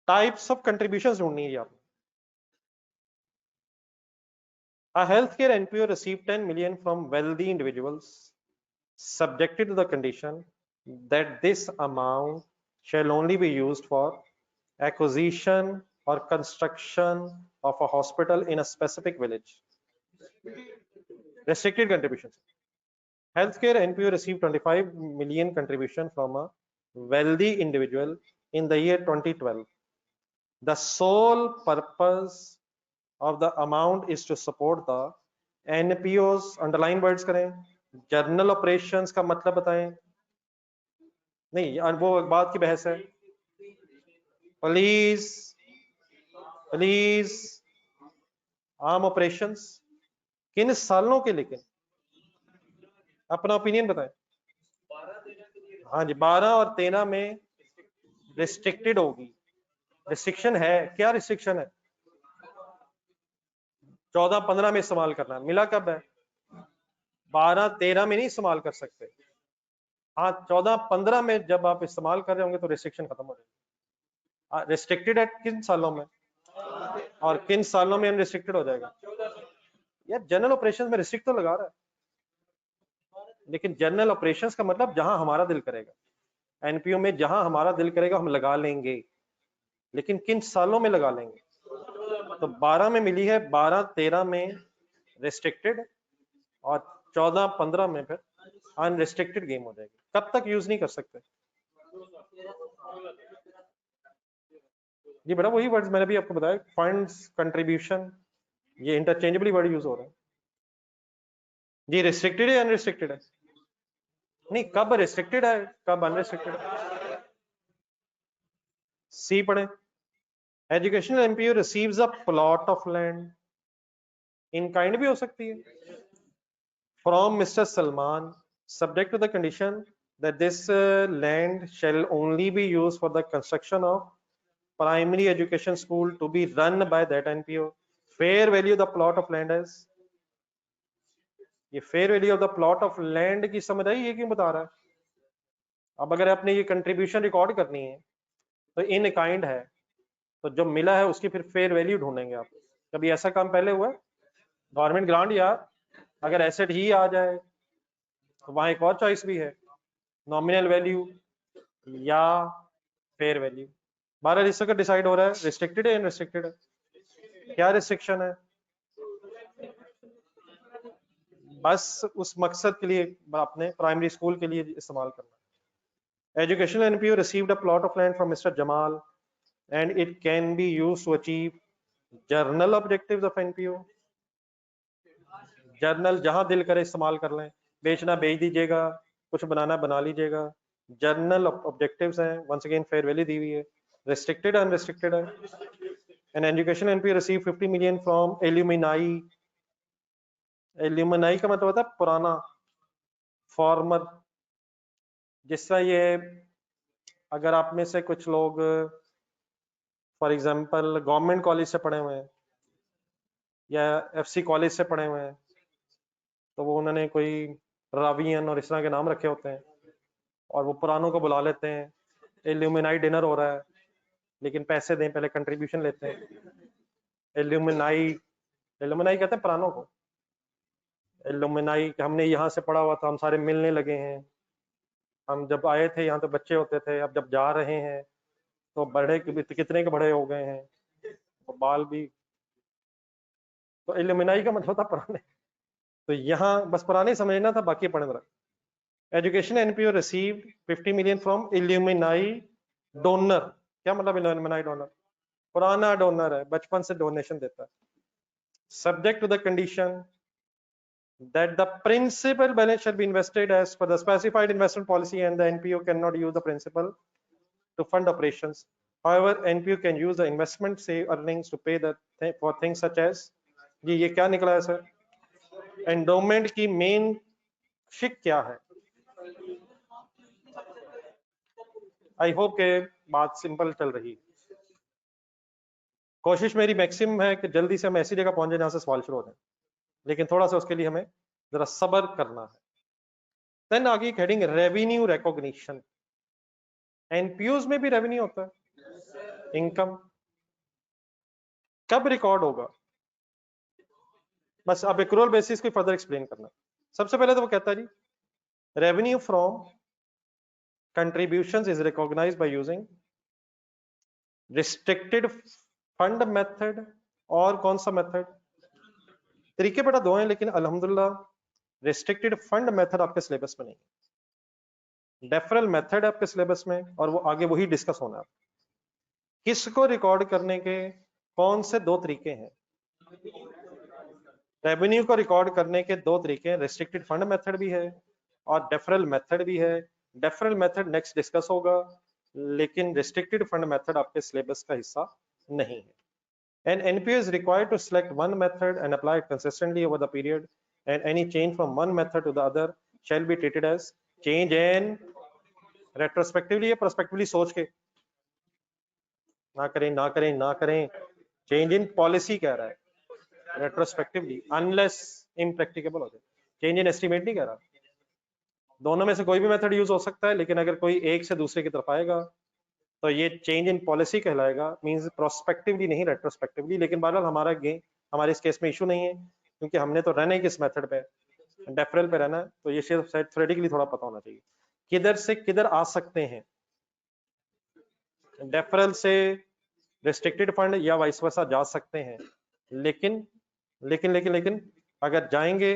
टाइप्स ऑफ कंट्रीब्यूशंस ढूंढनी है आपने। A healthcare NPO received 10 million from wealthy individuals subjected to the condition that this amount shall only be used for acquisition or construction of a hospital in a specific village. Restricted contributions. Healthcare NPO received 25 million contribution from a wealthy individual in the year 2012. The sole purpose of the amount is to support the NPO's, underline words करें, journal operations का मतलब बताएं। नहीं, वो बात की बहस है। पुलिस, पुलिस, आर्म ऑपरेशंस किन सालों के, लेकिन अपना ओपिनियन बताएं। हाँ जी, 12 और 13 में रिस्ट्रिक्टेड होगी। रिस्ट्रिक्शन है, क्या रिस्ट्रिक्शन है? 14-15 में इस्तेमाल करना। मिला कब है? 12-13 में नहीं इस्तेमाल कर सकते। हाँ, 14-15 में जब आप इस्तेमाल कर रहे होंगे तो रिस्ट्रिक्शन खत्म हो जाएगी। रिस्ट्रिक्टेड है किन सालों में और किन सालों में अनरिस्ट्रिक्टेड हो जाएगा? यार जनरल ऑपरेशंस में रिस्ट्रिक्ट तो लगा रहा है, लेकिन जनरल ऑपरेशंस का मतलब जहां हमारा दिल करेगा। एनपीओ में जहां हमारा दिल करेगा हम लगा लेंगे, लेकिन किन सालों में लगा लेंगे? तो 12 में मिली है, 12-13 में रिस्ट्रिक्टेड और 14-15 में फिर अनरिस्ट्रिक्टेड गेम हो जाएगी। कब तक यूज नहीं कर सकते जी बेटा? वही वर्ड्स मैंने भी आपको बताया, फंड्स, कंट्रीब्यूशन, ये इंटरचेंजेबली वर्ड यूज हो रहे हैं जी। रिस्ट्रिक्टेड है अनरिस्ट्रिक्टेड है? नहीं, कब रिस्ट्रिक्टेड है कब अनरिस्ट्रिक्टेड है? सी पढ़े। Educational MPO receives a plot of land, in kind भी हो सकती है, from mister Salman subject to the condition that this land shall only be used for the construction of primary education school to be run by that NPO. Fair value of the plot of land is, ये fair value of the plot of land की समझ आई, ये क्यों बता रहा है? अब अगर आपने ये कंट्रीब्यूशन रिकॉर्ड करनी है तो इन काइंड है, तो जो मिला है उसकी फिर फेयर वैल्यू ढूंढेंगे आप। कभी ऐसा काम पहले हुआ है? गवर्नमेंट ग्रांट यार, अगर एसेट ही आ जाए तो वहां एक और चॉइस भी है, नॉमिनल वैल्यू या फेयर वैल्यू। 12 इसका डिसाइड हो रहा है रिस्ट्रिक्टेड है अनरिस्ट्रिक्टेड है। क्या रिस्ट्रिक्शन है? बस उस मकसद के लिए अपने प्राइमरी स्कूल के लिए इस्तेमाल करना। Educational NPO received a plot of land from mister Jamal and it can be used to achieve general objectives of NPO. General जहां दिल करे इस्तेमाल कर लें, बेचना बेच दीजिएगा, कुछ बनाना बना लीजिएगा। जर्नल ऑब्जेक्टिव्स हैं, वंस अगेन फेयर वैल्यू दी हुई है, रिस्ट्रिक्टेड अनरिस्ट्रिक्टेड है। An education NPO receive 50 million from alumni. Alumni का मतलब होता है पुराना, फॉर्मर। जिस तरह ये अगर आप में से कुछ लोग फॉर एग्जांपल गवर्नमेंट कॉलेज से पढ़े हुए हैं या एफसी कॉलेज से पढ़े हुए हैं, तो वो उन्होंने कोई रावियन और इस तरह के नाम रखे होते हैं और वो पुरानों को बुला लेते हैं, एल्यूमिनाई डिनर हो रहा है, लेकिन पैसे दें पहले, कंट्रीब्यूशन लेते हैं। एल्यूमिनाई, एल्यूमिनाई कहते हैं पुरानों को। एल्यूमिनाई हमने यहाँ से पढ़ा हुआ था, हम सारे मिलने लगे हैं, हम जब आए थे यहाँ तो बच्चे होते थे, अब जब जा रहे हैं तो बड़े कितने के बड़े हो गए हैं, तो बाल भी। तो एल्यूमिनाई का मतलब था पुराने। तो यहाँ बस पुराने समझना था, बाकी पढ़े मेरा। Education NPO received 50 million from alumni donor. क्या मतलब इल्यूमिनाई डोनर? पुराना डोनर है, बचपन से डोनेशन देता है। Subject to the condition that the principal balance shall be invested as per the specified investment policy and the NPO cannot use the principal to fund operations. However, NPO can use the investment say earnings to pay the for things such as, ये क्या निकला है sir? Endowment की main शिक क्या है? I hope के बात सिंपल चल रही है। कोशिश मेरी मैक्सिमम है कि जल्दी से हम ऐसी जगह पहुंचे जहां से सवाल शुरू हो जाए, लेकिन थोड़ा सा उसके लिए हमें जरा सब्र करना है। देन आगे हेडिंग रेवेन्यू रिकॉग्निशन। एनपीओज में भी रेवेन्यू होता है, इनकम कब रिकॉर्ड होगा? बस अब एक्रूअल बेसिस को फर्दर एक्सप्लेन करना। सबसे पहले तो वो कहता है जी revenue from contributions is recognized by using restricted fund method और कौन सा मेथड? तरीके बेटा दो हैं, लेकिन अल्हम्दुलिल्लाह रिस्ट्रिक्टेड फंड मेथड आपके सिलेबस में नहीं है, डेफरल मेथड है आपके सिलेबस में, और वो आगे वही डिस्कस होना है। किसको रिकॉर्ड करने के कौन से दो तरीके हैं? रेवेन्यू को रिकॉर्ड करने के दो तरीके हैं, रिस्ट्रिक्टेड फंड मेथड भी है और डेफरल मेथड भी है। डेफरल मेथड नेक्स्ट डिस्कस होगा, लेकिन रिस्ट्रिक्टेड फंड मेथड आपके सिलेबस का हिस्सा नहीं है। An NPO is required to select one method and apply it consistently over the period, and any change from one method to the other shall be treated as change in retrospectively या prospectively सोच के ना करें ना करें ना करें, change in policy कह रहा है, रेट्रोस्पेक्टिवली अनलेस इम्प्रैक्टिकेबल हो जाए। चेंज इन एस्टिमेट नहीं कह रहा। दोनों में से कोई भी मेथड यूज हो सकता है, लेकिन अगर कोई एक से दूसरे की तरफ आएगा तो ये चेंज इन पॉलिसी कहलाएगा, मींस प्रोस्पेक्टिवली नहीं रेट्रोस्पेक्टिवली। लेकिन बहरहाल हमारे इस केस में इशू नहीं है, क्योंकि हमने तो रहना ही किस मेथड पे, डेफरल पे रहना है। तो ये सिर्फ थ्योरेटिकली थोड़ा पता होना चाहिए किधर से किधर आ सकते हैं, डेफरल से रिस्ट्रिक्टेड फंड या वाइस वर्सा जा सकते हैं, लेकिन लेकिन लेकिन लेकिन अगर जाएंगे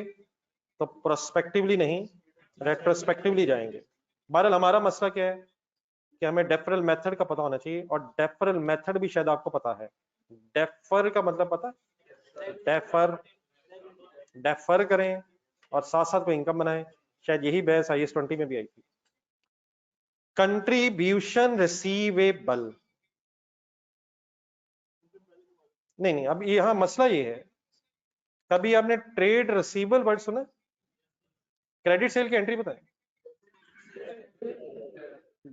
तो प्रोस्पेक्टिवली नहीं रेट्रोस्पेक्टिवली जाएंगे। बहरहाल हमारा मसला क्या है कि हमें डेफरल मेथड का पता होना चाहिए, और डेफरल मेथड भी शायद आपको पता है। डेफर का मतलब पता है? डेफर करें और साथ साथ कोई इनकम बनाएं, शायद यही बहस IAS 20 में भी आई थी। कंट्रीब्यूशन रिसीवेबल नहीं, अब यहां मसला ये है, कभी आपने ट्रेड रिसीवेबल वर्ड सुना? क्रेडिट सेल की एंट्री पता है?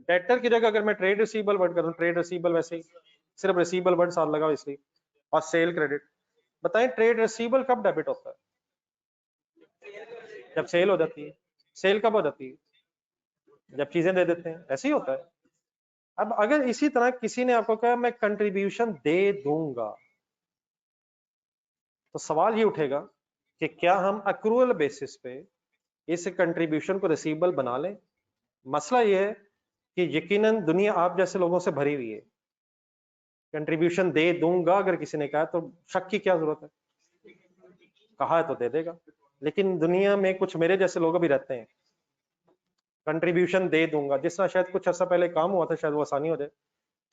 डेटर की जगह अगर मैं ट्रेड रिसीवेबल वर्ड करूं, ट्रेड रिसीवेबल वैसे ही सिर्फ रिसीवेबल वर्ड साथ लगा इसलिए, और सेल क्रेडिट। बताएं ट्रेड रिसीवेबल कब डेबिट होता है? जब सेल हो जाती है। सेल कब हो जाती है? जब चीजें दे देते हैं, ऐसे ही होता है। अब अगर इसी तरह किसी ने आपको कहा मैं कंट्रीब्यूशन दे दूंगा, तो सवाल ये उठेगा कि क्या हम अक्रूअल बेसिस पे इस कंट्रीब्यूशन को रिसीवेबल बना लें? मसला ये है कि यकीनन दुनिया आप जैसे लोगों से भरी हुई है। कंट्रीब्यूशन दे दूंगा अगर किसी ने कहा तो शक की क्या जरूरत है, कहा है तो दे देगा। लेकिन दुनिया में कुछ मेरे जैसे लोग भी रहते हैं, कंट्रीब्यूशन दे दूंगा, जिस तरह शायद कुछ अर्सा पहले काम हुआ था, शायद वो आसानी हो जाए।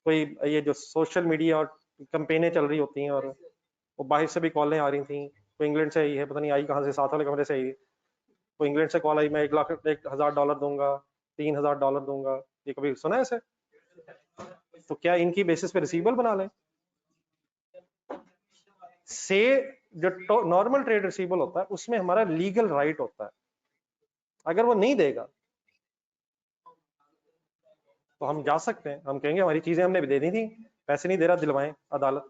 कोई ये जो सोशल मीडिया और कंपेनें चल रही होती हैं और वो बाहर से भी कॉलें आ रही थी, कोई इंग्लैंड से आई है, पता नहीं आई कहाँ से, साथ वाले कमरे से आई, कोई इंग्लैंड से कॉल आई, मैं $1,00,000 दूंगा, $3,000 दूंगा। ये कभी सुना है ऐसे? तो क्या इनकी बेसिस पे रिसीवेबल बना लें? से जो नॉर्मल ट्रेड रिसीवेबल होता है उसमें हमारा लीगल राइट होता है, अगर वो नहीं देगा तो हम जा सकते हैं, हम कहेंगे हमारी चीजें हमने भी दे दी थी, पैसे नहीं दे रहा, दिलवाएं अदालत।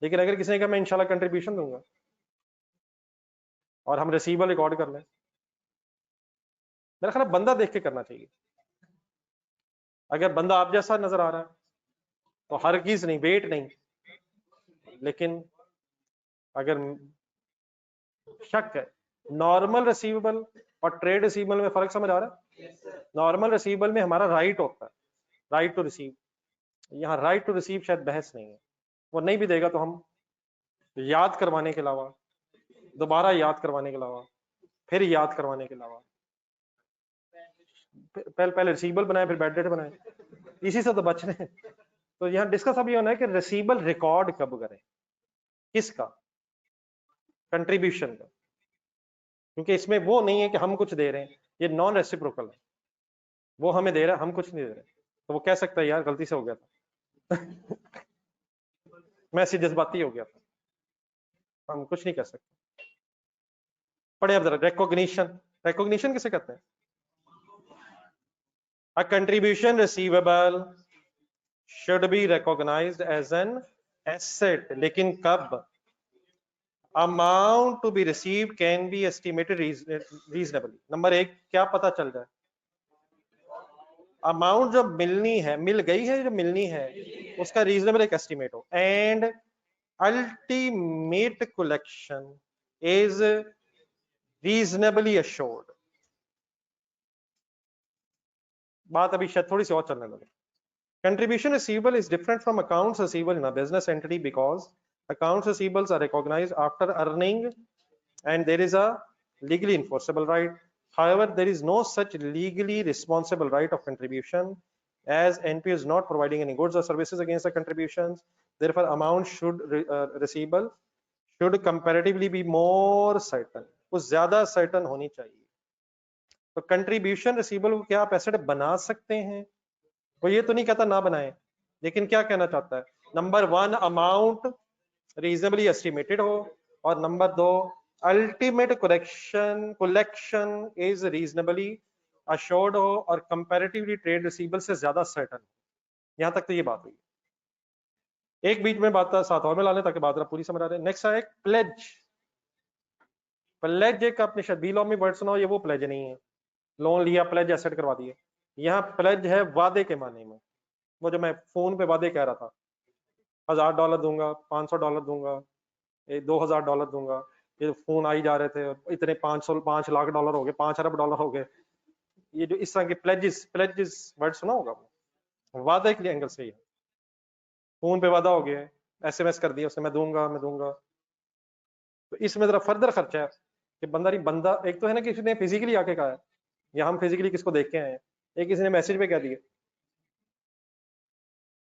लेकिन अगर किसी ने कहा मैं इंशाल्लाह कंट्रीब्यूशन दूंगा और हम रिसीवेबल रिकॉर्ड कर लें, मेरा ख्याल बंदा देख के करना चाहिए। अगर बंदा आप जैसा नजर आ रहा है तो हरगिज नहीं, वेट नहीं। लेकिन अगर शक है, नॉर्मल रिसीवेबल और ट्रेड रिसीवेबल में फर्क समझ आ रहा है? नॉर्मल रिसीवेबल में हमारा राइट होता है, राइट टू रिसीव। यहाँ राइट टू रिसीव शायद बहस नहीं है। वो नहीं भी देगा तो हम याद करवाने के अलावा, दोबारा याद करवाने के अलावा, फिर याद करवाने के अलावा, पहले रिसीवेबल बनाए फिर बैड डेट बनाए, इसी से तो बच रहे हैं। तो यहाँ डिस्कस अब ये होना है कि रिसीवेबल रिकॉर्ड कब करें, किसका? कंट्रीब्यूशन का। क्योंकि इसमें वो नहीं है कि हम कुछ दे रहे हैं, ये नॉन रेसिप्रोकल है। वो हमें दे रहा है, हम कुछ नहीं दे रहे, तो वो कह सकता है यार गलती से हो गया था मैं ऐसी जज्बाती हो गया था, हम कुछ नहीं कर सकते। पढ़े अब जरा, रिकॉग्निशन। रिकॉग्निशन किसे कहते हैं? A contribution receivable should be recognized as an asset, लेकिन कब? Amount to be received can be estimated reasonably. Number एक, क्या पता चल जाए? अमाउंट जो मिलनी है, मिल गई है, जो मिलनी है उसका रीजनेबल एक एस्टिमेट हो, and ultimate collection is reasonably assured. बात अभी शायद थोड़ी सी और चलने लगे। Contribution receivable is different from accounts receivable in a business entity because accounts receivables are recognized after earning and there is a legally enforceable right. However, there is no such legally responsible right of contribution as NP is not providing any goods or services against the contributions. Therefore, amount should receivable should comparatively be more certain. कुछ ज्यादा certain होनी चाहिए। तो contribution receivable को क्या आप asset बना सकते हैं? वो ये तो नहीं कहता ना बनाए, लेकिन क्या कहना चाहता है? Number one, amount reasonably estimated हो, और नंबर दो, ultimate collection is reasonably assured हो और कंपैरेटिवली ट्रेड रिसीवेबल से ज्यादा सर्टन। यहां तक तो ये बात हुई। एक बीच में बात साथ और में ला लें ताकि बात पूरी समझ आ जाए। नेक्स्ट है प्लेज। प्लेज एक आपने शायद बी लॉ में वर्ड सुना हो, ये वो प्लेज नहीं है। लोन लिया, प्लेज एसेट करवा दिए। यहाँ प्लेज है वादे के माने में, वो जो मैं फोन पे वादे कह रहा था, $1,000 दूंगा, $500 दूंगा, $2,000 दूंगा। ये फोन आई जा रहे थे, इतने $5 लाख हो गए, $5 अरब हो गए। ये जो इस तरह के प्लेजेस वर्ड सुना होगा, वादे के एंगल से ही है। फोन पे वादा हो गया, SMS कर दिया उसने, मैं दूंगा। तो इसमें जरा फर्दर खर्चा है कि बंदा एक तो है ना, किसी ने फिजिकली आके कहा है, या हम फिजिकली किसको देख के आए हैं, एक किसी ने मैसेज पे कह दिया,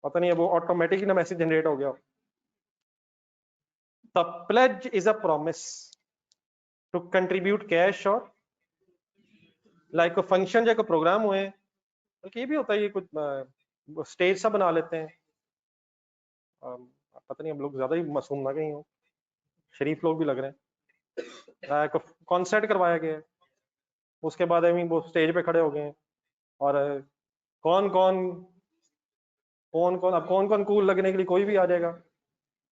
पता नहीं है वो ऑटोमेटिकली ना मैसेज जनरेट हो गया। The pledge is a promise to contribute cash और लाइक कोई फंक्शन या कोई प्रोग्राम हुए, बल्कि ये भी होता है, ये कुछ स्टेज सा बना लेते हैं। पता नहीं हम लोग ज्यादा ही मासूम ना कहीं हो, शरीफ लोग भी लग रहे हैं। कॉन्सर्ट करवाया गया, उसके बाद वो स्टेज पे खड़े हो गए और कौन कौन कूल लगने के लिए कोई भी आ जाएगा।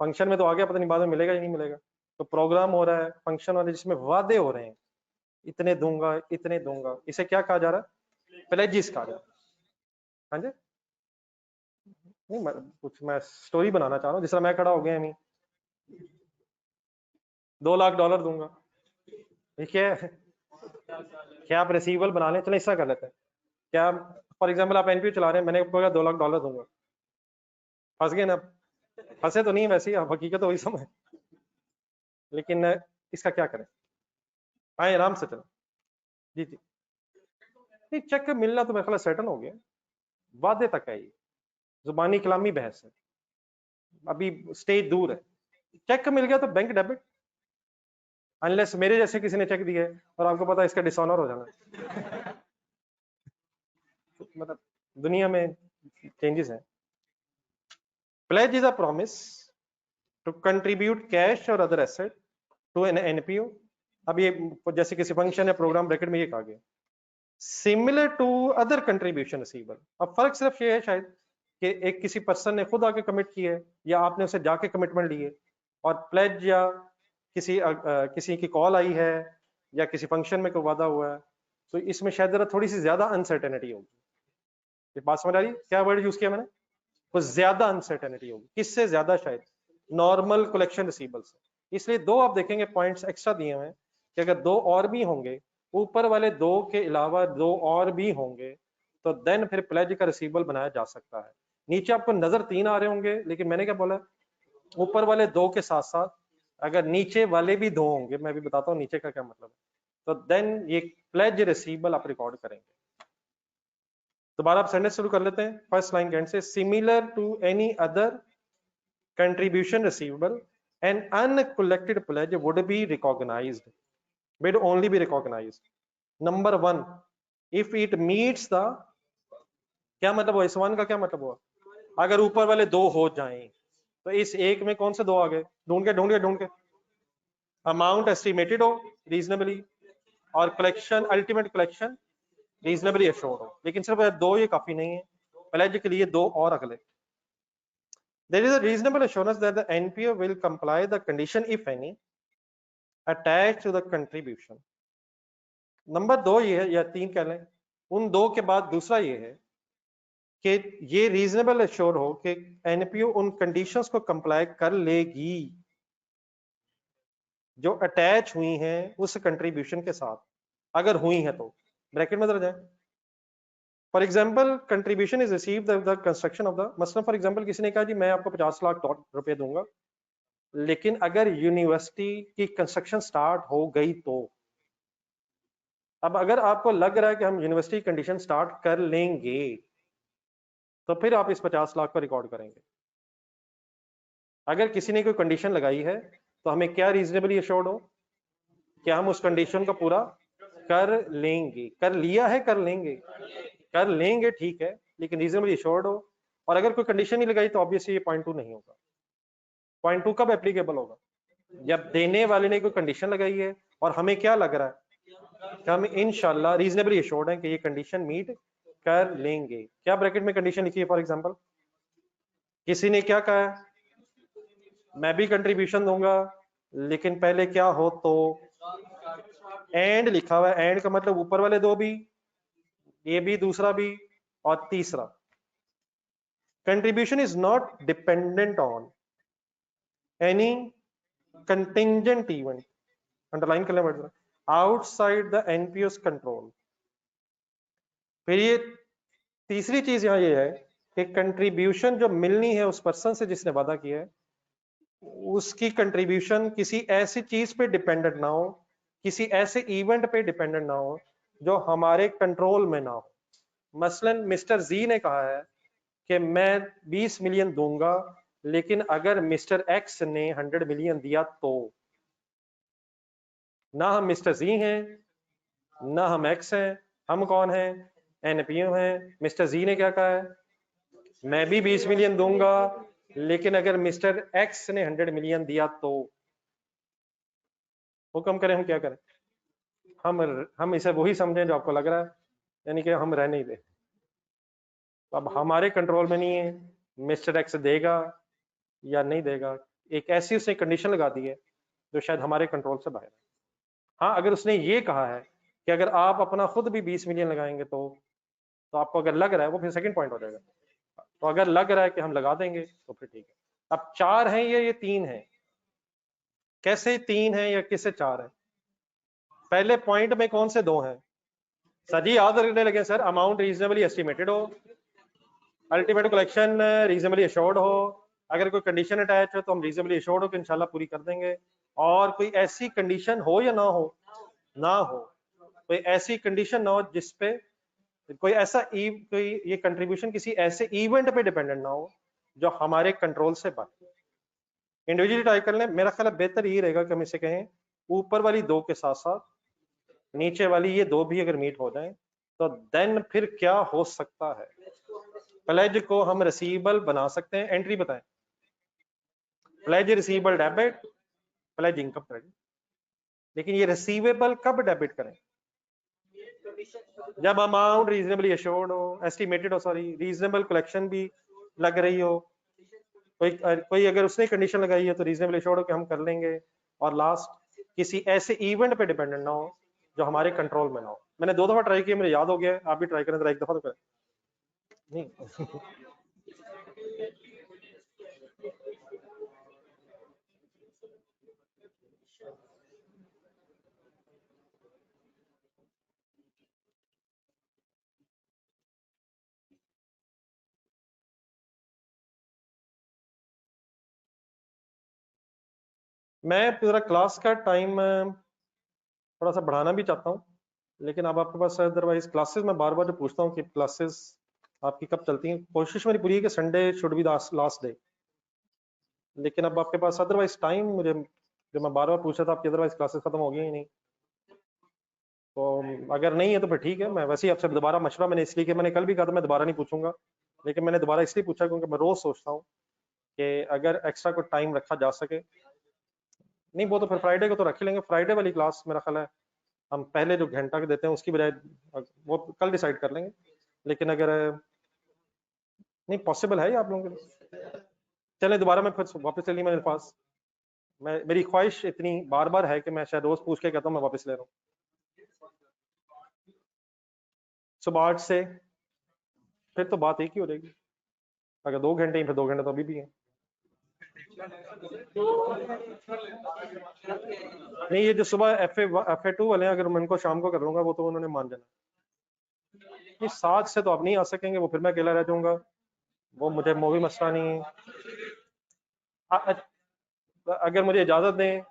फंक्शन में तो आ गया, पता नहीं बाद में मिलेगा या नहीं मिलेगा। तो प्रोग्राम हो रहा है, फंक्शन वाले, जिसमें वादे हो रहे हैं, इतने दूंगा, इसे क्या कहा जा रहा है? प्लेजिस कहा जा रहा है। हाँ जी, नहीं मैं स्टोरी बनाना चाह रहा हूँ, जिस तरह मैं खड़ा हो गया अमी, $2 लाख दूंगा, ठीक है? क्या आप रिसीवेबल बना लें? चलो ऐसा कर लेते हैं, क्या फॉर एग्जाम्पल आप एनपीओ चला रहे हैं, मैंने आपको कहा $2 लाख दूंगा, फंस गए ना? फंसे तो नहीं, वैसे ही आप हकीकत तो वही समझ, लेकिन इसका क्या करें? आए आराम से चलो। जी जी, नहीं चेक मिलना तो मेरे ख्याल सेटल हो गया, वादे तक है ये, जुबानी कलामी बहस है, अभी स्टेज दूर है। चेक मिल गया तो बैंक डेबिट, अनलेस मेरे जैसे किसी ने चेक दिया है और आपको पता है इसका डिसऑनर हो जाना। मतलब दुनिया में चेंजेस हैं। Pledge is a promise to contribute cash or other asset to an NPO. अब ये जैसे किसी फंक्शन या प्रोग्राम ब्रैकेट में ये कहा गया, similar to other contribution receivable. अब फर्क सिर्फ ये है शायद कि एक किसी पर्सन ने खुद आके कमिट किया है या आपने उसे जाके कमिटमेंट ली है, और प्लेज या किसी की कॉल आई है या किसी फंक्शन में कोई वादा हुआ है, तो इसमें शायद जरा थोड़ी सी ज्यादा अनसर्टेनिटी होगी। ये बात समझ आ रही है? क्या वर्ड यूज किया मैंने? कुछ ज्यादा अनसर्टेनिटी होगी। किससे ज्यादा? शायद नॉर्मल कलेक्शन रिसीवेबल से। इसलिए दो आप देखेंगे पॉइंट्स एक्स्ट्रा दिए हुए हैं कि अगर दो और भी होंगे, ऊपर वाले दो के अलावा दो और भी होंगे, तो देन फिर प्लेज का रिसीवेबल बनाया जा सकता है। नीचे आपको नजर 3 आ रहे होंगे, लेकिन मैंने क्या बोला, ऊपर वाले दो के साथ साथ अगर नीचे वाले भी दो होंगे, मैं भी बताता हूँ नीचे का क्या मतलब है, तो देन ये प्लेज रिसीवेबल आप रिकॉर्ड करेंगे। दोबारा आप सेंटेंस शुरू कर लेते हैं फर्स्ट लाइन के एंड से, similar to any other contribution receivable and uncollected pledge would be recognized, would only be recognized. Number 1, if it meets the, क्या मतलब हुआ इस वन का? क्या मतलब हुआ? अगर ऊपर वाले दो हो जाएं, तो इस एक में कौन से दो आ गए? ढूंढ के अमाउंट एस्टिमेटेड हो रीजनेबली, और collection ultimate collection reasonably assured हो। लेकिन सिर्फ दो ये काफी नहीं है, प्लेज के लिए दो और अगले। There is a reasonable assurance that the NPO will comply the condition, if any, attached to the contribution. Number 2 ये है, या 3 कह लें, उन दो के बाद दूसरा ये है कि ये रीजनेबल एश्योर हो कि एनपीओ उन कंडीशंस को कंप्लाई कर लेगी जो अटैच हुई हैं उस कंट्रीब्यूशन के साथ, अगर हुई हैं तो। ब्रैकेट में जरा जाए। For example contribution is received the construction of the, मसलन फॉर एग्जाम्पल किसी ने कहा जी मैं आपको 50 लाख रुपए दूंगा, लेकिन अगर यूनिवर्सिटी की कंस्ट्रक्शन स्टार्ट हो गई तो। अब अगर आपको लग रहा है कि हम यूनिवर्सिटी कंडीशन स्टार्ट कर लेंगे, तो फिर आप इस 50 लाख को रिकॉर्ड करेंगे। अगर किसी ने कोई कंडीशन लगाई है, तो हमें क्या रीजनेबली एश्योर्ड हो कि हम उस कंडीशन को पूरा कर लेंगे। कर लिया है, कर लेंगे ठीक है, लेकिन रीजनेबली एश्योर्ड हो। और अगर कोई कंडीशन नहीं लगाई तो ऑब्वियसली ये पॉइंट 2 नहीं होगा। पॉइंट 2 कब एप्लीकेबल होगा? जब देने वाले ने कोई कंडीशन लगाई है और हमें क्या लग रहा है कि हम इंशाल्लाह रीजनेबली एश्योर्ड है कि ये कंडीशन मीट कर लेंगे। क्या ब्रैकेट में कंडीशन लिखी है? फॉर एग्जांपल किसी ने क्या कहा, मैं भी कंट्रीब्यूशन दूंगा लेकिन पहले क्या हो तो, एंड लिखा हुआ है। एंड का मतलब ऊपर वाले दो भी, ये भी, दूसरा भी, और तीसरा, contribution is not dependent on any contingent event, underline कर लें, आउटसाइड द एनपीओस कंट्रोल। फिर ये तीसरी चीज यहां ये है कि कंट्रीब्यूशन जो मिलनी है उस पर्सन से जिसने वादा किया है, उसकी कंट्रीब्यूशन किसी ऐसी चीज पे डिपेंडेंट ना हो, किसी ऐसे इवेंट पे डिपेंडेंट ना हो जो हमारे कंट्रोल में ना हो। मसलन मिस्टर जी ने कहा है कि मैं 20 मिलियन दूंगा, लेकिन अगर मिस्टर एक्स ने 100 मिलियन दिया तो। ना हम मिस्टर जी हैं, ना हम एक्स हैं, हम कौन हैं? एनपीओ हैं। मिस्टर जी ने क्या कहा है? मैं भी 20 मिलियन दूंगा, लेकिन अगर मिस्टर एक्स ने 100 मिलियन दिया तो। हुक्म करें, हम क्या करें? हम इसे वही समझें जो आपको लग रहा है, यानी कि हम रहने ही दें। अब हमारे कंट्रोल में नहीं है मिस्टर एक्स देगा या नहीं देगा। एक ऐसी उसने कंडीशन लगा दी है जो शायद हमारे कंट्रोल से बाहर है। हाँ, अगर उसने ये कहा है कि अगर आप अपना खुद भी 20 मिलियन लगाएंगे तो आपको अगर लग रहा है, वो फिर सेकंड पॉइंट हो जाएगा। तो अगर लग रहा है कि हम लगा देंगे तो फिर ठीक है। अब 4 हैं ये 3 है, कैसे 3 है या किसे 4 है? पहले पॉइंट में कौन से 2 हैं? सर जी याद रखने लगे सर, अमाउंट रीजनेबली एस्टिमेटेड हो, अल्टीमेट कलेक्शन रीजनेबली एश्योर्ड हो, अगर कोई कंडीशन अटैच हो तो हम रीजनेबली एश्योर्ड हो कि इंशाल्लाह पूरी कर देंगे, और कोई ऐसी कंडीशन हो या ना हो, कोई ऐसी कंडीशन ना हो जिसपे कोई ऐसा कोई ये कंट्रीब्यूशन किसी ऐसे इवेंट पे डिपेंडेंट ना हो जो हमारे कंट्रोल से बाहर। इंडिविजुअली ट्राई कर लें, मेरा ख्याल है बेहतर यही रहेगा कि हम इसे कहें ऊपर वाली दो के साथ साथ नीचे वाली ये दो भी अगर मीट हो जाए तो देन फिर क्या हो सकता है। प्लेज को हम रिसीवेबल बना सकते हैं, एंट्री बताएं, pledge receivable debit, pledge income credit. लेकिन ये रिसीवेबल कब डेबिट करें? जब अमाउंट रीजनेबली एश्योर्ड हो, एस्टिमेटेड हो, सॉरी रीजनेबल कलेक्शन भी लग रही हो, कोई अगर उसने कंडीशन लगाई है तो रीजनेबल एश्योर्ड हो कि हम कर लेंगे, और लास्ट किसी ऐसे इवेंट पे डिपेंडेंट ना हो जो हमारे कंट्रोल में ना हो। मैंने 2 दफा ट्राई किया, मुझे याद हो गया, आप भी ट्राई करें जरा, एक दफा तो करें। नहीं मैं पूरा क्लास का टाइम थोड़ा सा बढ़ाना भी चाहता हूँ, लेकिन अब आपके पास अदरवाइज क्लासेस में बार बार जो पूछता हूँ कि क्लासेस आपकी कब चलती हैं, कोशिश मेरी पूरी है कि Sunday should be last day, लेकिन अब आपके पास अदरवाइज टाइम, मुझे जो मैं बार बार पूछ रहा था आपकी अदरवाइज क्लासेस खत्म हो गई ही नहीं, तो अगर नहीं है तो फिर ठीक है। मैं वैसे ही आपसे दोबारा मशवरा मैंने इसलिए कि मैंने कल भी कहा था मैं दोबारा नहीं पूछूंगा, लेकिन मैंने दोबारा इसलिए पूछा क्योंकि मैं रोज सोचता हूँ कि अगर एक्स्ट्रा कोई टाइम रखा जा सके, नहीं वो तो फिर फ्राइडे को तो रख ही लेंगे, फ्राइडे वाली क्लास मेरा ख्याल है हम पहले जो घंटा के देते हैं उसकी बजाय वो कल डिसाइड कर लेंगे, लेकिन अगर नहीं पॉसिबल है ये आप लोगों के लिए, चलें दोबारा मैं फिर वापस ले ली मेरे पास, मैं मेरी ख्वाहिश इतनी बार बार है कि मैं शायद रोज पूछ के कहता हूँ मैं वापस ले रहा हूँ। सुबह 8 से फिर तो बात एक ही हो जाएगी, अगर 2 घंटे ही फिर 2 घंटे तो अभी भी है। नहीं ये जो सुबह FA2 वाले हैं, अगर मैं उनको शाम को कर लूंगा वो तो उन्होंने मान जाना, नहीं 7 से तो आप नहीं आ सकेंगे, वो फिर मैं अकेला रह जाऊंगा, वो भी मसला नहीं है। अगर मुझे इजाजत दें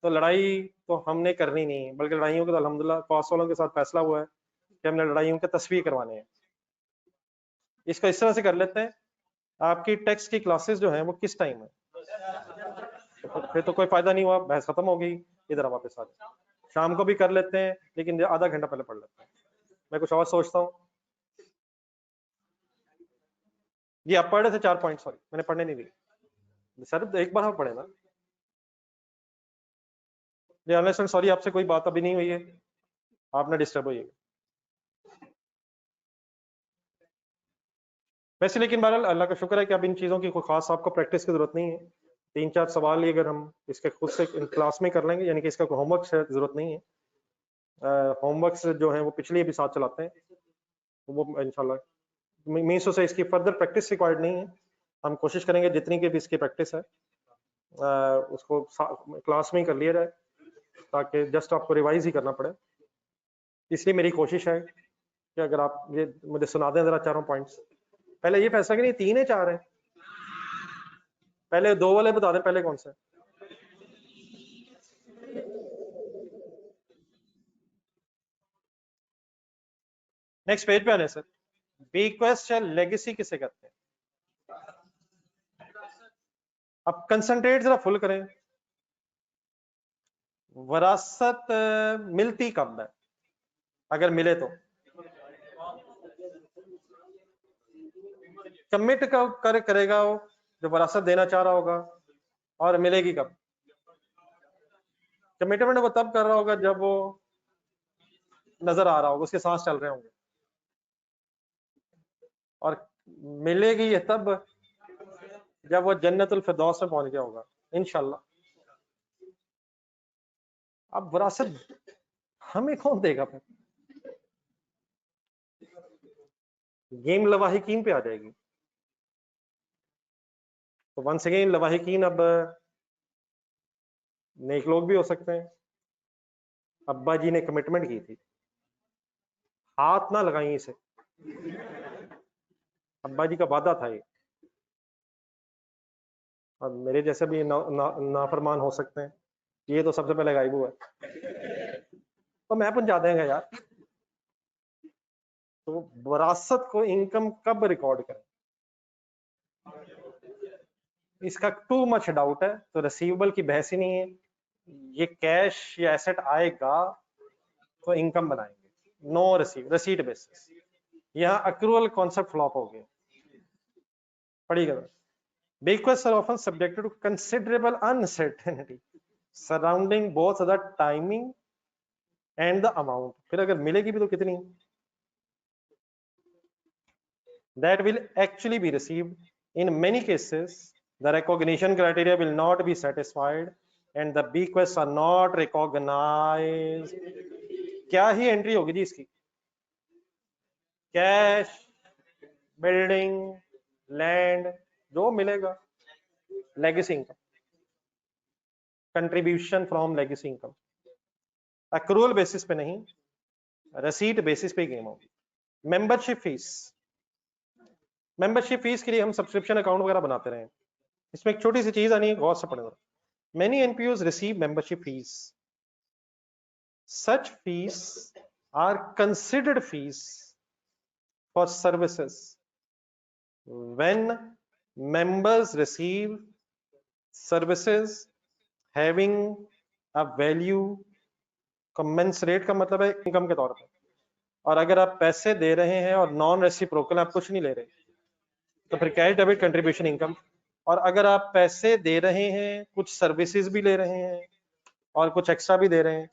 तो लड़ाई तो हमने करनी नहीं है, बल्कि लड़ाइयों का तो अल्हम्दुलिल्लाह कॉस वालों के साथ फैसला हुआ है कि हमने लड़ाइयों के तस्वीर करवाने हैं। इसको इस तरह से कर लेते हैं, आपकी टेक्स्ट की क्लासेस जो है वो किस टाइम है, तो फिर तो कोई फायदा नहीं हुआ, बहस खत्म हो गई, इधर वापस आ जाए। शाम को भी कर लेते हैं लेकिन आधा घंटा पहले पढ़ लेते हैं, मैं कुछ और सोचता हूँ। जी आप पढ़ रहे थे 4 पॉइंट, सॉरी मैंने पढ़ने नहीं दी सर, एक बार हम पढ़े ना जी, सॉरी आपसे कोई बात अभी नहीं हुई है, आपने डिस्टर्ब हुई है वैसे, लेकिन बहरहाल अल्लाह का शुक्र है कि अब इन चीज़ों की कोई खास आपको प्रैक्टिस की जरूरत नहीं है। 3-4 सवाल ही अगर हम इसके खुद से क्लास में कर लेंगे, यानी कि इसका कोई होमवर्क जरूरत नहीं है, होमवर्क जो है वो पिछले भी साथ चलाते हैं, तो वो इंशाल्लाह मीन्स से इसकी फर्दर प्रैक्टिस रिक्वायर्ड नहीं है। हम कोशिश करेंगे जितनी की भी इसकी प्रैक्टिस है उसको क्लास में ही कर लिया जाए, ताकि जस्ट आपको रिवाइज ही करना पड़े। इसलिए मेरी कोशिश है कि अगर आप ये मुझे सुना दें जरा चारों पॉइंट्स, पहले ये फैसला कि नहीं 3 है 4 है, पहले 2 वाले बता दें, पहले कौन से? नेक्स्ट पेज पे आने सर, बीक्वेस्ट या लेगेसी किसे कहते हैं? अब कंसंट्रेट जरा फुल करें, वरासत मिलती कब है, अगर मिले तो कमिट कब करेगा वो जो वरासत देना चाह रहा होगा, और मिलेगी कब? कमिटमेंट वो तब कर रहा होगा जब वो नजर आ रहा होगा, उसके सांस चल रहे होंगे, और मिलेगी ये तब जब वो जन्नतुल फिरदौस में पहुंच गया होगा इंशाल्लाह। अब विरासत हमें कौन देगा फिर? गेम लवाहिकीन पे आ जाएगी, तो वंस अगेन लवाहिकीन अब नेक लोग भी हो सकते हैं। अब्बा जी ने कमिटमेंट की थी, हाथ ना लगाई इसे, अब्बा जी का वादा था ये। अब मेरे जैसे भी नाफरमान हो सकते हैं, ये तो सबसे पहले गायब हुआ है, तो मैं पहुंचा देंगे यार। तो विरासत को इनकम कब रिकॉर्ड करें, इसका टू मच डाउट है, तो रिसीवेबल की बहस ही नहीं है। ये कैश या एसेट आएगा तो इनकम बनाएंगे, नो रसीट बेसिस। यहाँ अक्रूवल कॉन्सेप्ट फ्लॉप हो गया। पढ़िएगा, bequests are often subjected to considerable uncertainty surrounding both the timing and the amount। फिर अगर मिलेगी भी तो कितनी, that will actually be received। In many cases the recognition criteria will not be satisfied and the bequests are not recognized। क्या ही entry होगी जी इसकी, cash, building, land, जो मिलेगा, legacy income, contribution from legacy income, accrual basis पे नहीं, receipt basis पे game होगी। Membership fees, membership fees के लिए हम सब्सक्रिप्शन अकाउंट वगैरह बनाते रहे, इसमें एक छोटी सी चीज आनी है, गौर से पढ़ेगा। Many NPOs receive membership fees। Such fees are considered fees for services when members receive services having a value commensurate, का मतलब है इनकम के तौर पर। और अगर आप पैसे दे रहे हैं और नॉन रेसिप्रोकल आप कुछ नहीं ले रहे, तो फिर कैश डेबिट कंट्रीब्यूशन इनकम। और अगर आप पैसे दे रहे हैं, कुछ सर्विसेज भी ले रहे हैं और कुछ एक्स्ट्रा भी दे रहे हैं,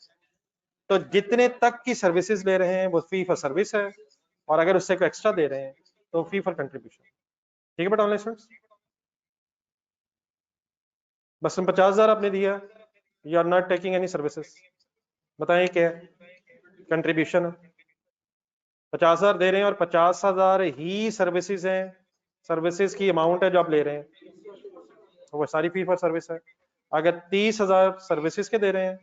तो जितने तक की सर्विसेज ले रहे हैं वो फी फॉर सर्विस है, और अगर उससे कोई एक्स्ट्रा दे रहे हैं तो फी फॉर कंट्रीब्यूशन। ठीक है बेटा ऑनलाइन स्टूडेंट्स, बस 50,000 आपने दिया, you are not taking any services, बताएं क्या कंट्रीब्यूशन। 50,000 दे रहे हैं और 50,000 ही सर्विसेज हैं, सर्विसेज की अमाउंट है जो आप ले रहे हैं, तो वो सारी फी फॉर सर्विस है। अगर 30,000 सर्विसेज के दे रहे हैं,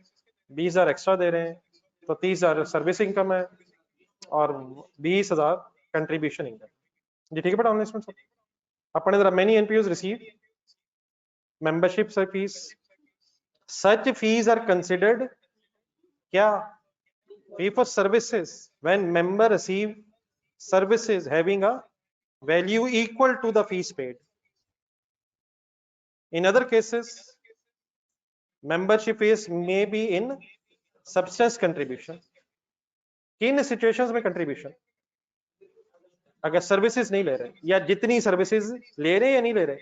20,000 एक्स्ट्रा दे रहे हैं, तो 30,000 सर्विस इनकम है और 20,000 कंट्रीब्यूशन इनकम। जी ठीक है बेटा ऑनलाइन स्टूडेंट्स, अपने जरा many NPOs receive membership fees. Such fees are considered क्या, fee for services when member receive services having a value equal to the fees paid। In other cases membership fees may be in substance contribution। किन situations में contribution, अगर services नहीं ले रहे, या जितनी services ले रहे या नहीं ले रहे,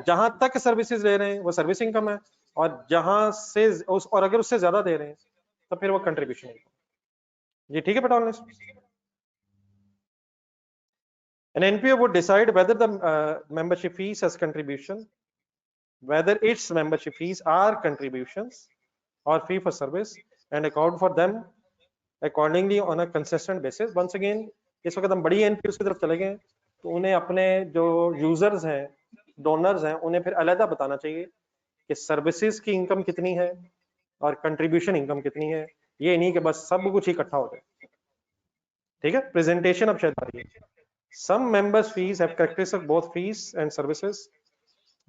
जहां तक सर्विसेज ले रहे हैं वो सर्विस इनकम है, और जहां से और अगर उससे ज्यादा दे रहे हैं तो फिर वो कंट्रीब्यूशन इनकम। जी ठीक है बेटा online. An NPO would decide whether the membership fees as contribution, whether its membership fees are contributions or fee for service, and account for them accordingly on a consistent basis। Once again, इस वक्त हम बड़ी NPOs की तरफ चले गए, तो उन्हें अपने जो यूजर्स हैं, डोनर्स हैं, उन्हें फिर अलग बताना चाहिए कि सर्विसेज की इनकम कितनी है और कंट्रीब्यूशन इनकम कितनी है, ये नहीं कि बस सब कुछ इकट्ठा हो जाए। ठीक है, प्रेजेंटेशन अब शायद आ रही है। Some members fees have characteristics of both fees and services।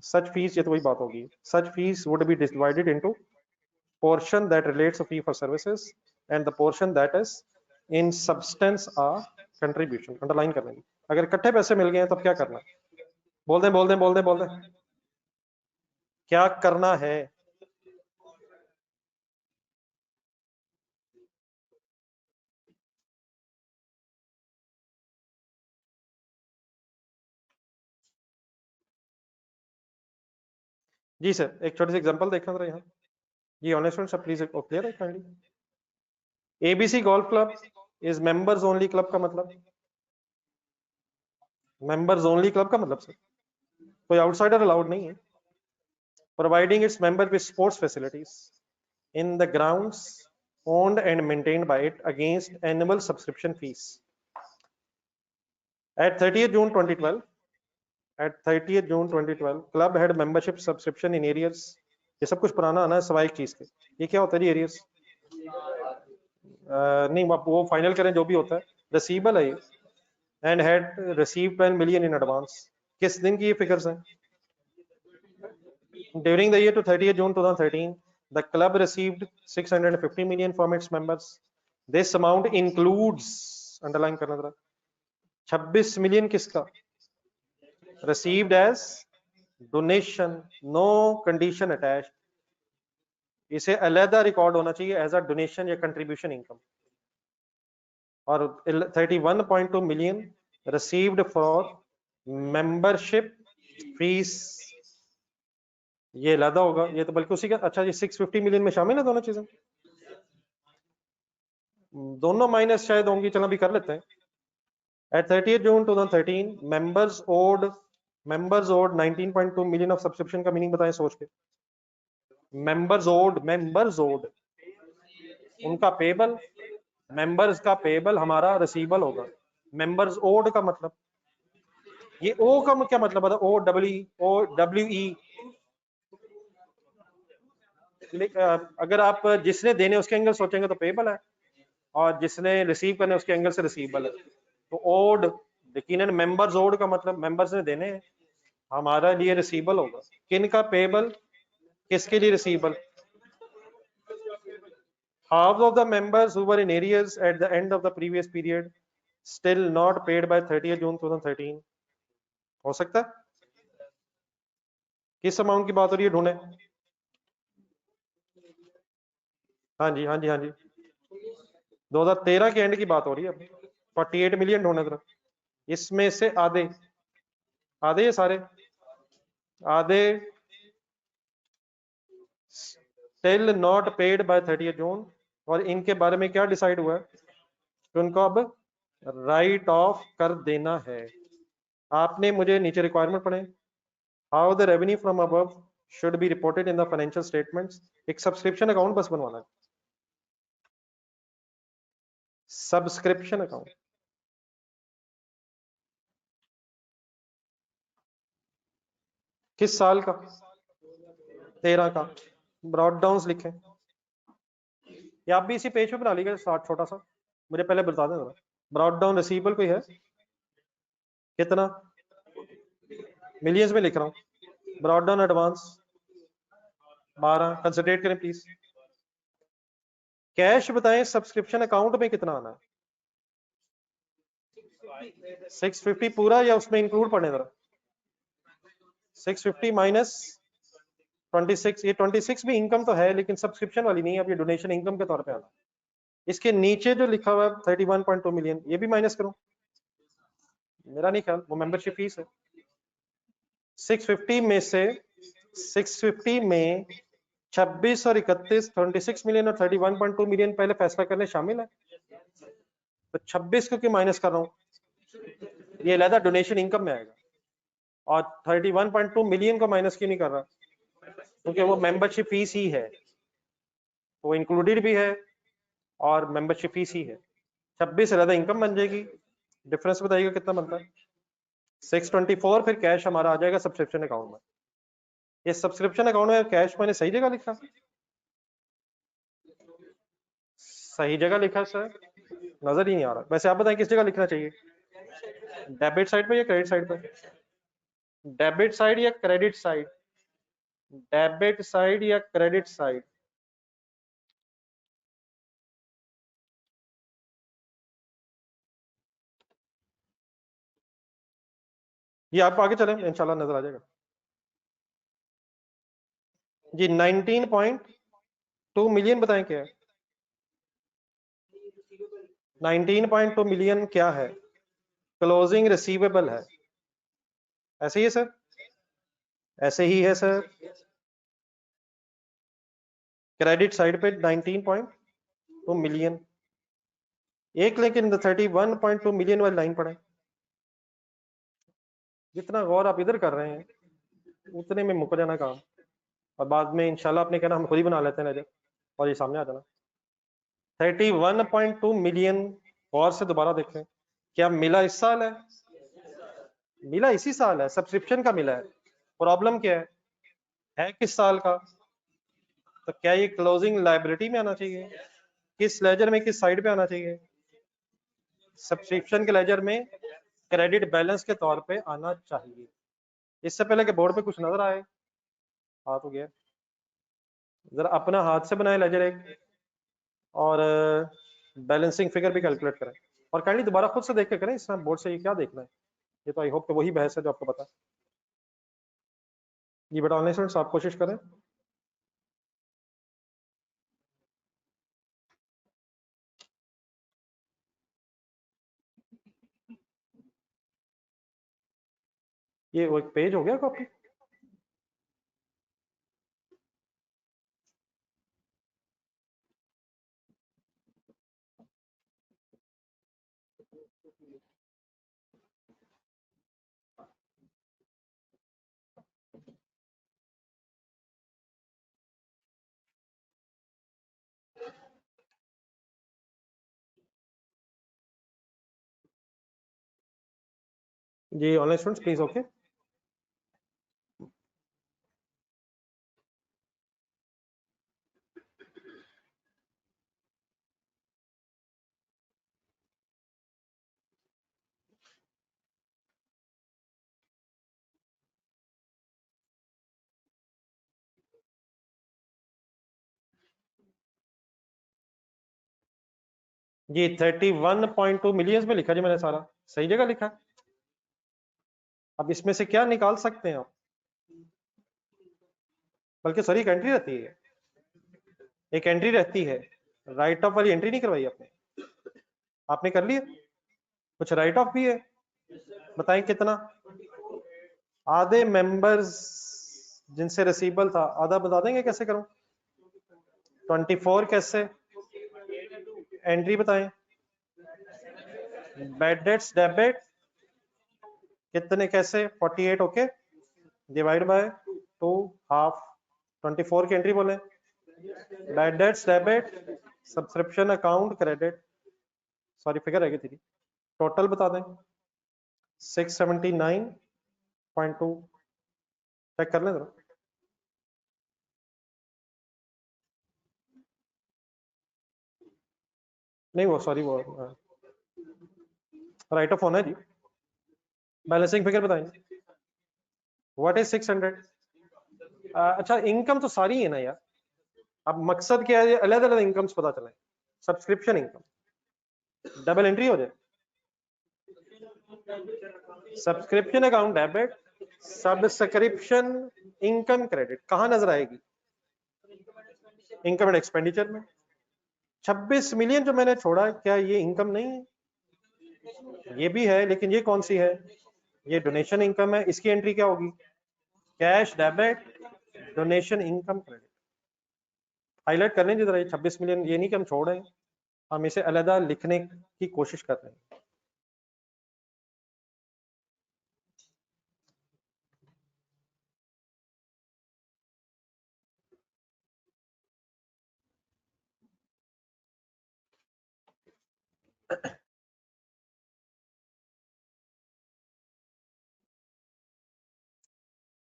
Such fees, ये तो वही बात होगी, such fees would be divided into portion that relates to fee for services and the portion that is in substance a contribution। Underline करना है, अगर इकट्ठे पैसे मिल गए तब क्या करना, बोल दें बोल दें बोल दें बोल दें, क्या करना है। जी सर, एक छोटी सी एग्जांपल देखना जरा यहाँ। जी ऑनलाइन स्टूडेंट्स सब प्लीज क्लियर है kindly. ABC golf club is members only club का मतलब, मेंबर्स ओनली क्लब का मतलब सर कोई आउटसाइडर अलाउड नहीं है। Providing its member with sports facilities in the grounds owned and maintained by it against annual subscription fees। At 30th June 2012, club had membership subscription in areas, ये सब कुछ पुराना आना है सवाई चीज के। ये क्या होता है जी एरियर्स, नहीं वो फाइनल करें जो भी होता है, रिसीवेबल है and had receive 12 million in advance. किस दिन की ये फिगर्स हैं? During the year to 30 June 2013 the club received 650 million from its members. This amount includes, underline करना जरा, 26 मिलियन किसका? received as donation, no condition attached. इसे अलहदा रिकॉर्ड होना चाहिए एज अ डोनेशन या कंट्रीब्यूशन इनकम। और 31.2 million received for membership fees, ये अलहदा होगा, ये तो बल्कि उसी का, अच्छा ये 650 मिलियन में शामिल है दोनों चीजें, दोनों माइनस शायद होंगी, चलो अभी कर लेते हैं। At 30th June 2013 members owed 19.2 million of subscription का मीनिंग बताएं सोच के। members owed उनका पेबल, मेंबर्स का पेबल हमारा रिसीवेबल होगा। मेंबर्स ओड का मतलब, ये ओ का क्या मतलब है? O W E. अगर आप जिसने देने उसके एंगल सोचेंगे तो पेबल है, और जिसने रिसीव करने उसके एंगल से रिसीवेबल है। तो ओड, यकीनन मेंबर्स ओड का मतलब मेंबर्स ने देने हैं, हमारा लिए रिसीवेबल होगा। किन का पेबल, किसके लिए receivable? half of the members who were in arrears at the end of the previous period still not paid by 30th June 2013। हो सकता है? किस अमाउंट की बात हो रही है, ढूंढे। हाँ जी हाँ जी हाँ जी, 2013 के एंड की बात हो रही है। 48 मिलियन ढूंढे जरा। इसमें से आधे आधे ये सारे आधे still not paid by 30th जून, और इनके बारे में क्या डिसाइड हुआ है कि उनको अब राइट ऑफ कर देना है। आपने मुझे नीचे रिक्वायरमेंट पढ़े, how the revenue from above should be reported in the financial statements. एक सब्सक्रिप्शन अकाउंट बस बनवाना है, सब्सक्रिप्शन अकाउंट। किस साल का? 13 का। ब्रॉड डाउन लिखें, या आप भी इसी पेज पे बना लीजिए साथ छोटा सा, मुझे पहले बता दें जरा। ब्रॉड डाउन रिसीवेबल कोई है कितना? मिलियंस में लिख रहा हूं। ब्रॉड डाउन एडवांस 12, कंसिडरेट करें प्लीज। कैश बताएं सब्सक्रिप्शन अकाउंट में कितना आना है? 650 पूरा या उसमें इंक्लूड पड़े जरा? 650 माइनस 26, ये 26 भी इनकम तो है लेकिन सब्सक्रिप्शन वाली नहीं है, अब ये डोनेशन इनकम के तौर पे आना। इसके नीचे जो लिखा हुआ है 31.2 मिलियन, ये भी माइनस करूं? मेरा नहीं ख्याल, वो मेंबरशिप फीस है। 650 में से 650 में 26 और 31, 26 मिलियन और 31.2 मिलियन पहले फैसला करने शामिल है, तो 26 क्योंकि माइनस कर रहा हूं, ये अलहदा डोनेशन इनकम में आएगा। और 31.2 मिलियन को माइनस क्यों नहीं कर रहा? क्योंकि वो मेंबरशिप फीस ही है, वो इंक्लूडेड भी है और मेंबरशिप फीस ही है। 26 से ज्यादा इनकम बन जाएगी। डिफरेंस बताइएगा कितना बनता है? 624 फिर कैश हमारा आ जाएगा सब्सक्रिप्शन अकाउंट में। ये सब्सक्रिप्शन अकाउंट में कैश मैंने सही जगह लिखा? सही जगह लिखा सर, नजर ही नहीं आ रहा। वैसे आप बताएं किस जगह लिखना चाहिए, डेबिट साइड पे या क्रेडिट साइड पे? डेबिट साइड या क्रेडिट साइड? डेबिट साइड या क्रेडिट साइड? ये आप आगे चलें इंशाल्लाह नजर आ जाएगा जी। 19.2 मिलियन बताएं क्या है? 19.2 मिलियन क्या है? क्लोजिंग रिसीवेबल है, ऐसे ही है सर, ऐसे ही है सर। क्रेडिट साइड पे 19.2 मिलियन, एक लेकिन 31.2 मिलियन वाली लाइन पढ़े। जितना गौर आप इधर कर रहे हैं उतने में मुक जाना काम, और बाद में इंशाल्लाह आपने कहना हम खुद ही बना लेते हैं नजर, और ये सामने आ जाना। 31.2 मिलियन गौर से दोबारा देखें, क्या मिला इस साल है? मिला इसी साल है, सब्सक्रिप्शन का मिला है। प्रॉब्लम क्या है किस साल का? तो क्या ये क्लोजिंग लायबिलिटी में आना चाहिए? किस लेजर में किस साइड पे आना चाहिए? सब्सक्रिप्शन के लेजर में क्रेडिट बैलेंस के तौर पे आना चाहिए। इससे पहले कि बोर्ड पे कुछ नजर आए, आ तो गया, जरा अपना हाथ से बनाए लेजर एक और बैलेंसिंग फिगर भी कैलकुलेट करें, और काइंडली दोबारा खुद से देख के करें, इसमें बोर्ड से ये क्या देखना है। ये तो आई होप कि वही बहस है जो आपको पता है। ये बेटा ऑनलाइन स्टूडेंट्स आप कोशिश करें। ये वो एक पेज हो गया कॉपी। जी ऑनलाइन स्टूडेंट्स प्लीज ओके। जी 31.2 मिलियंस में लिखा जी मैंने, सारा सही जगह लिखा है। अब इसमें से क्या निकाल सकते हैं आप? बल्कि सॉरी, एक एंट्री रहती है, एक एंट्री रहती है, राइट ऑफ वाली एंट्री नहीं करवाई आपने? आपने कर लिया? कुछ राइट ऑफ भी है, बताएं कितना? आधे मेंबर्स जिनसे रिसीवेबल था, आधा बता देंगे कैसे करूं? 24 कैसे? एंट्री बताएं। बैड डेट्स डेबिट कितने कैसे? 48 ओके, डिवाइड बाय 2 हाफ, 24 की एंट्री बोले। Bad debts debit, subscription account credit, sorry figure है थी, टोटल बता दें। 679.2, चेक कर लें जरा। नहीं वो सॉरी वो राइट ऑफ होना है जी। बैलेंसिंग फिगर बताएंगे। What is 600? अच्छा इनकम तो सारी है ना यार, अब मकसद क्या है, अलग अलग इनकम्स पता चले। सब्सक्रिप्शन इनकम डबल एंट्री हो जाए। Subscription account debit, subscription income credit कहां नजर आएगी? इनकम एंड एक्सपेंडिचर में। 26 मिलियन जो मैंने छोड़ा, क्या ये इनकम नहीं है? ये भी है, लेकिन ये कौन सी है? ये डोनेशन इनकम है। इसकी एंट्री क्या होगी? Cash debit, donation income credit. Highlight कर लेंगे जरा, ये 26 मिलियन, ये नहीं कि हम छोड़ रहे हैं, हम इसे अलग लिखने की कोशिश कर रहे हैं।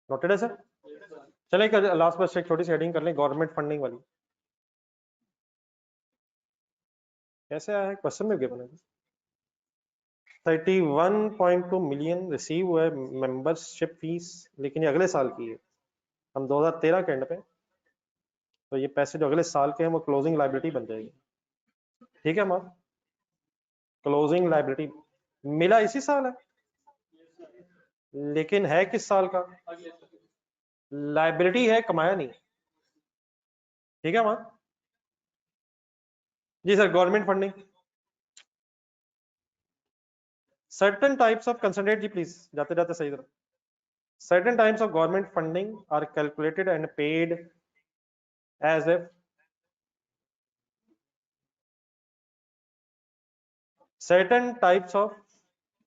नोटेड है सर? चले लास्ट बस एक छोटी सी हेडिंग कर लें, गवर्नमेंट फंडिंग वाली। कैसे आया है क्वेश्चन में गिवन है? 31.2 मिलियन रिसीव हुआ है मेंबरशिप फीस, लेकिन ये अगले साल की है, हम 2013 के एंड पे, तो ये पैसे जो अगले साल के हैं वो क्लोजिंग लायबिलिटी बन जाएगी। ठीक है मां, क्लोजिंग लायबिलिटी मिला इसी साल है, लेकिन है किस साल का? लायबिलिटी है, कमाया नहीं। ठीक है मां जी। Sir government funding, certain types of, concentrate जी प्लीज, जाते जाते सही तरह। Certain types of government funding are calculated and paid as if certain types of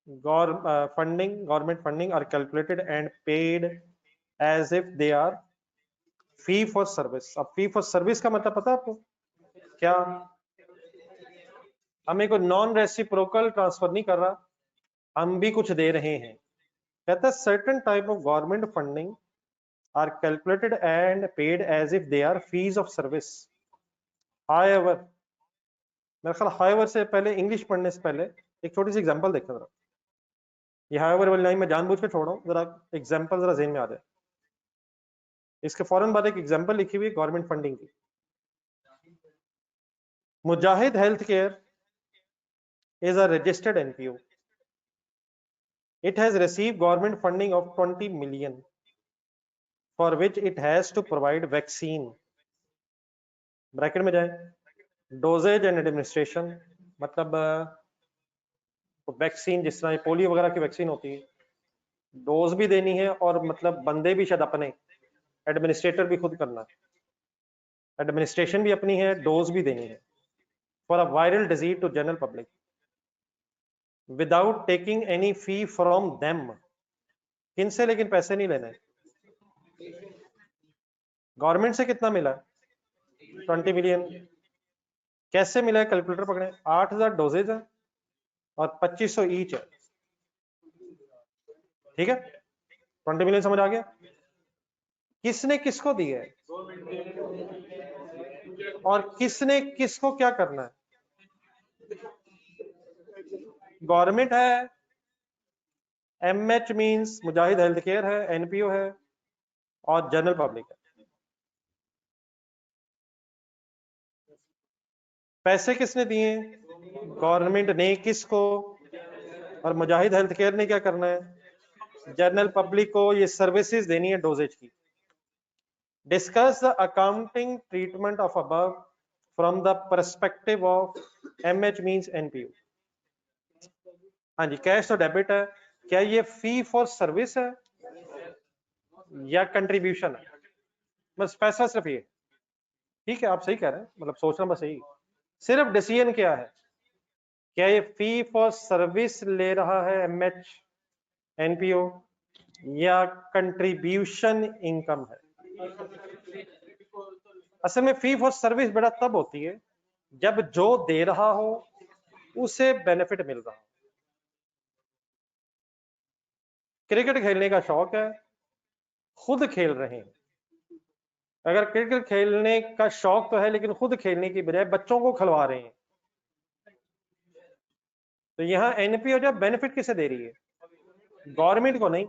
government funding are calculated and paid as if they are fee for service। अब fee for service का मतलब पता है आपको क्या? हमें कोई नॉन रेसिप्रोकल ट्रांसफर नहीं कर रहा, हम भी कुछ दे रहे हैं। कहता है certain type of government funding are calculated and paid as if they are fees of service। however मेरा ख्याल हाईवर से पहले, इंग्लिश पढ़ने से पहले एक छोटी सी एग्जांपल देखा जरा। ये हाईवर वाली लाइन में जानबूझ के छोड़ रहा हूँ, जरा एग्जांपल जरा ज़हन में आ जाए। इसके फौरन बाद एक एग्जांपल लिखी हुई है गवर्नमेंट फंडिंग की। Mujahid health care is a registered NPO. It has received government funding of 20 million for which it has to provide vaccine. Bracket में जाए, डोजेज एंड एडमिनिस्ट्रेशन, मतलब वैक्सीन जिस तरह पोलियो वगैरह की वैक्सीन होती है, डोज भी देनी है और मतलब बंदे भी शायद अपने, एडमिनिस्ट्रेटर भी खुद करना है, एडमिनिस्ट्रेशन भी अपनी है, डोज भी देनी है for a viral disease to general public without taking any fee from them. किनसे लेकिन पैसे नहीं लेने। गवर्नमेंट से कितना मिला? 20 मिलियन। कैसे मिला है? कैलकुलेटर पकड़े, 8000 डोजेज है और 2500 ईच है, ठीक है? 20 मिलियन समझ आ गया? किसने किसको दी है और किसने किसको क्या करना है? गवर्नमेंट है, एमएच मींस मुजाहिद हेल्थ केयर है, एनपीओ है और जनरल पब्लिक है। पैसे किसने दिए? गवर्नमेंट ने। किसको? और मुजाहिद हेल्थ केयर ने क्या करना है? जनरल पब्लिक को ये सर्विसेज देनी है डोजेज की। Discuss the accounting treatment of above from the perspective of MH means NPO. हाँ जी, कैश तो डेबिट है, क्या ये फी फॉर सर्विस है या कंट्रीब्यूशन है? बस पैसा सिर्फ ये, ठीक है? आप सही कह रहे हैं, मतलब सोचना बस यही, सिर्फ डिसीजन क्या है, क्या ये फी फॉर सर्विस ले रहा है एमएच एनपीओ या कंट्रीब्यूशन इनकम है? असल में फी फॉर सर्विस बेटा तब होती है जब जो दे रहा हो उसे बेनिफिट मिल रहा हो। क्रिकेट खेलने का शौक है, खुद खेल रहे हैं, अगर क्रिकेट खेलने का शौक तो है लेकिन खुद खेलने की बजाय बच्चों को खिलवा रहे हैं, तो यहां एनपीओ जब बेनिफिट किसे दे रही है? गवर्नमेंट को नहीं,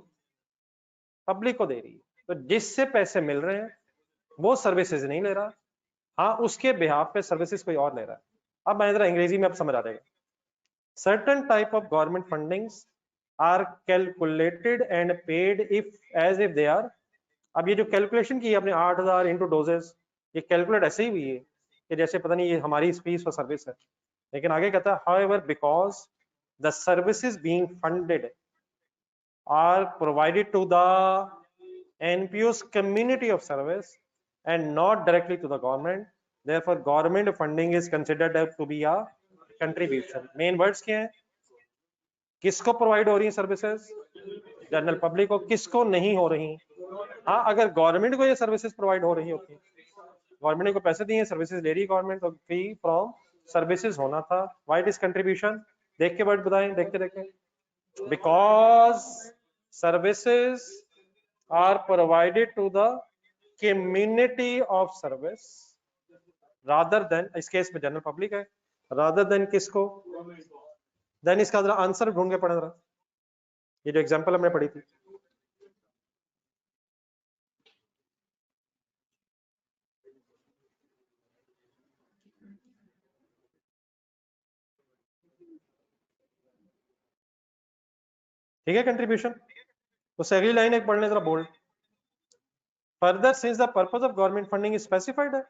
पब्लिक को दे रही है। तो जिससे पैसे मिल रहे हैं वो सर्विसेज नहीं ले रहा, हाँ उसके बिहाफ पे सर्विसेज कोई और ले रहा है। अब मैं जरा अंग्रेजी में अब समझ आ जाएगा। Certain type of government fundings are calculated and paid if as if they are. अब ये जो कैलकुलेशन की आपने 8000 इंटू डोजेस, ये कैलकुलेट ऐसे ही हुई है कि जैसे पता नहीं ये हमारी फीस और सर्विस है, लेकिन आगे कहता है however because the services being funded are provided to the NPO's community of service and not directly to the government, therefore government funding is considered to be a contribution. Main words क्या है? किसको provide हो रही है services? General public को। किसको नहीं हो रही? हाँ, अगर गवर्नमेंट को ये सर्विसेज प्रोवाइड हो रही होती, गवर्नमेंट को पैसे दिए, सर्विसेज ले रही गवर्नमेंट, तो फी फ्रॉम सर्विसेज होना था। Why is contribution? देख के वर्ड बताएं, देखते देखते। Because services are provided to the community of service rather than, इस केस में जनरल पब्लिक है, rather than किसको? देन इसका जरा आंसर ढूंढ के पढ़े जरा, ये जो एग्जांपल हमने पढ़ी थी। ठीक है, कंट्रीब्यूशन। तो अगली लाइन एक पढ़ने जरा bold. Further since the purpose of government funding is specified है,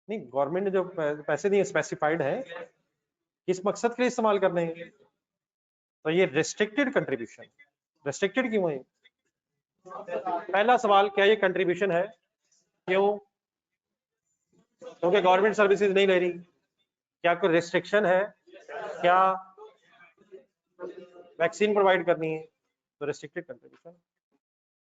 नहीं गवर्नमेंट ने जो पैसे दिए स्पेसिफाइड है, किस मकसद के लिए इस्तेमाल करने हैं, तो ये रिस्ट्रिक्टेड कंट्रीब्यूशन। रिस्ट्रिक्टेड क्यों है? पहला सवाल, क्या ये कंट्रीब्यूशन है? क्यों? क्योंकि गवर्नमेंट सर्विसेज नहीं ले रही। क्या कोई रिस्ट्रिक्शन है? क्या वैक्सीन प्रोवाइड करनी है? तो रिस्ट्रिक्टेड कंट्रीब्यूशन।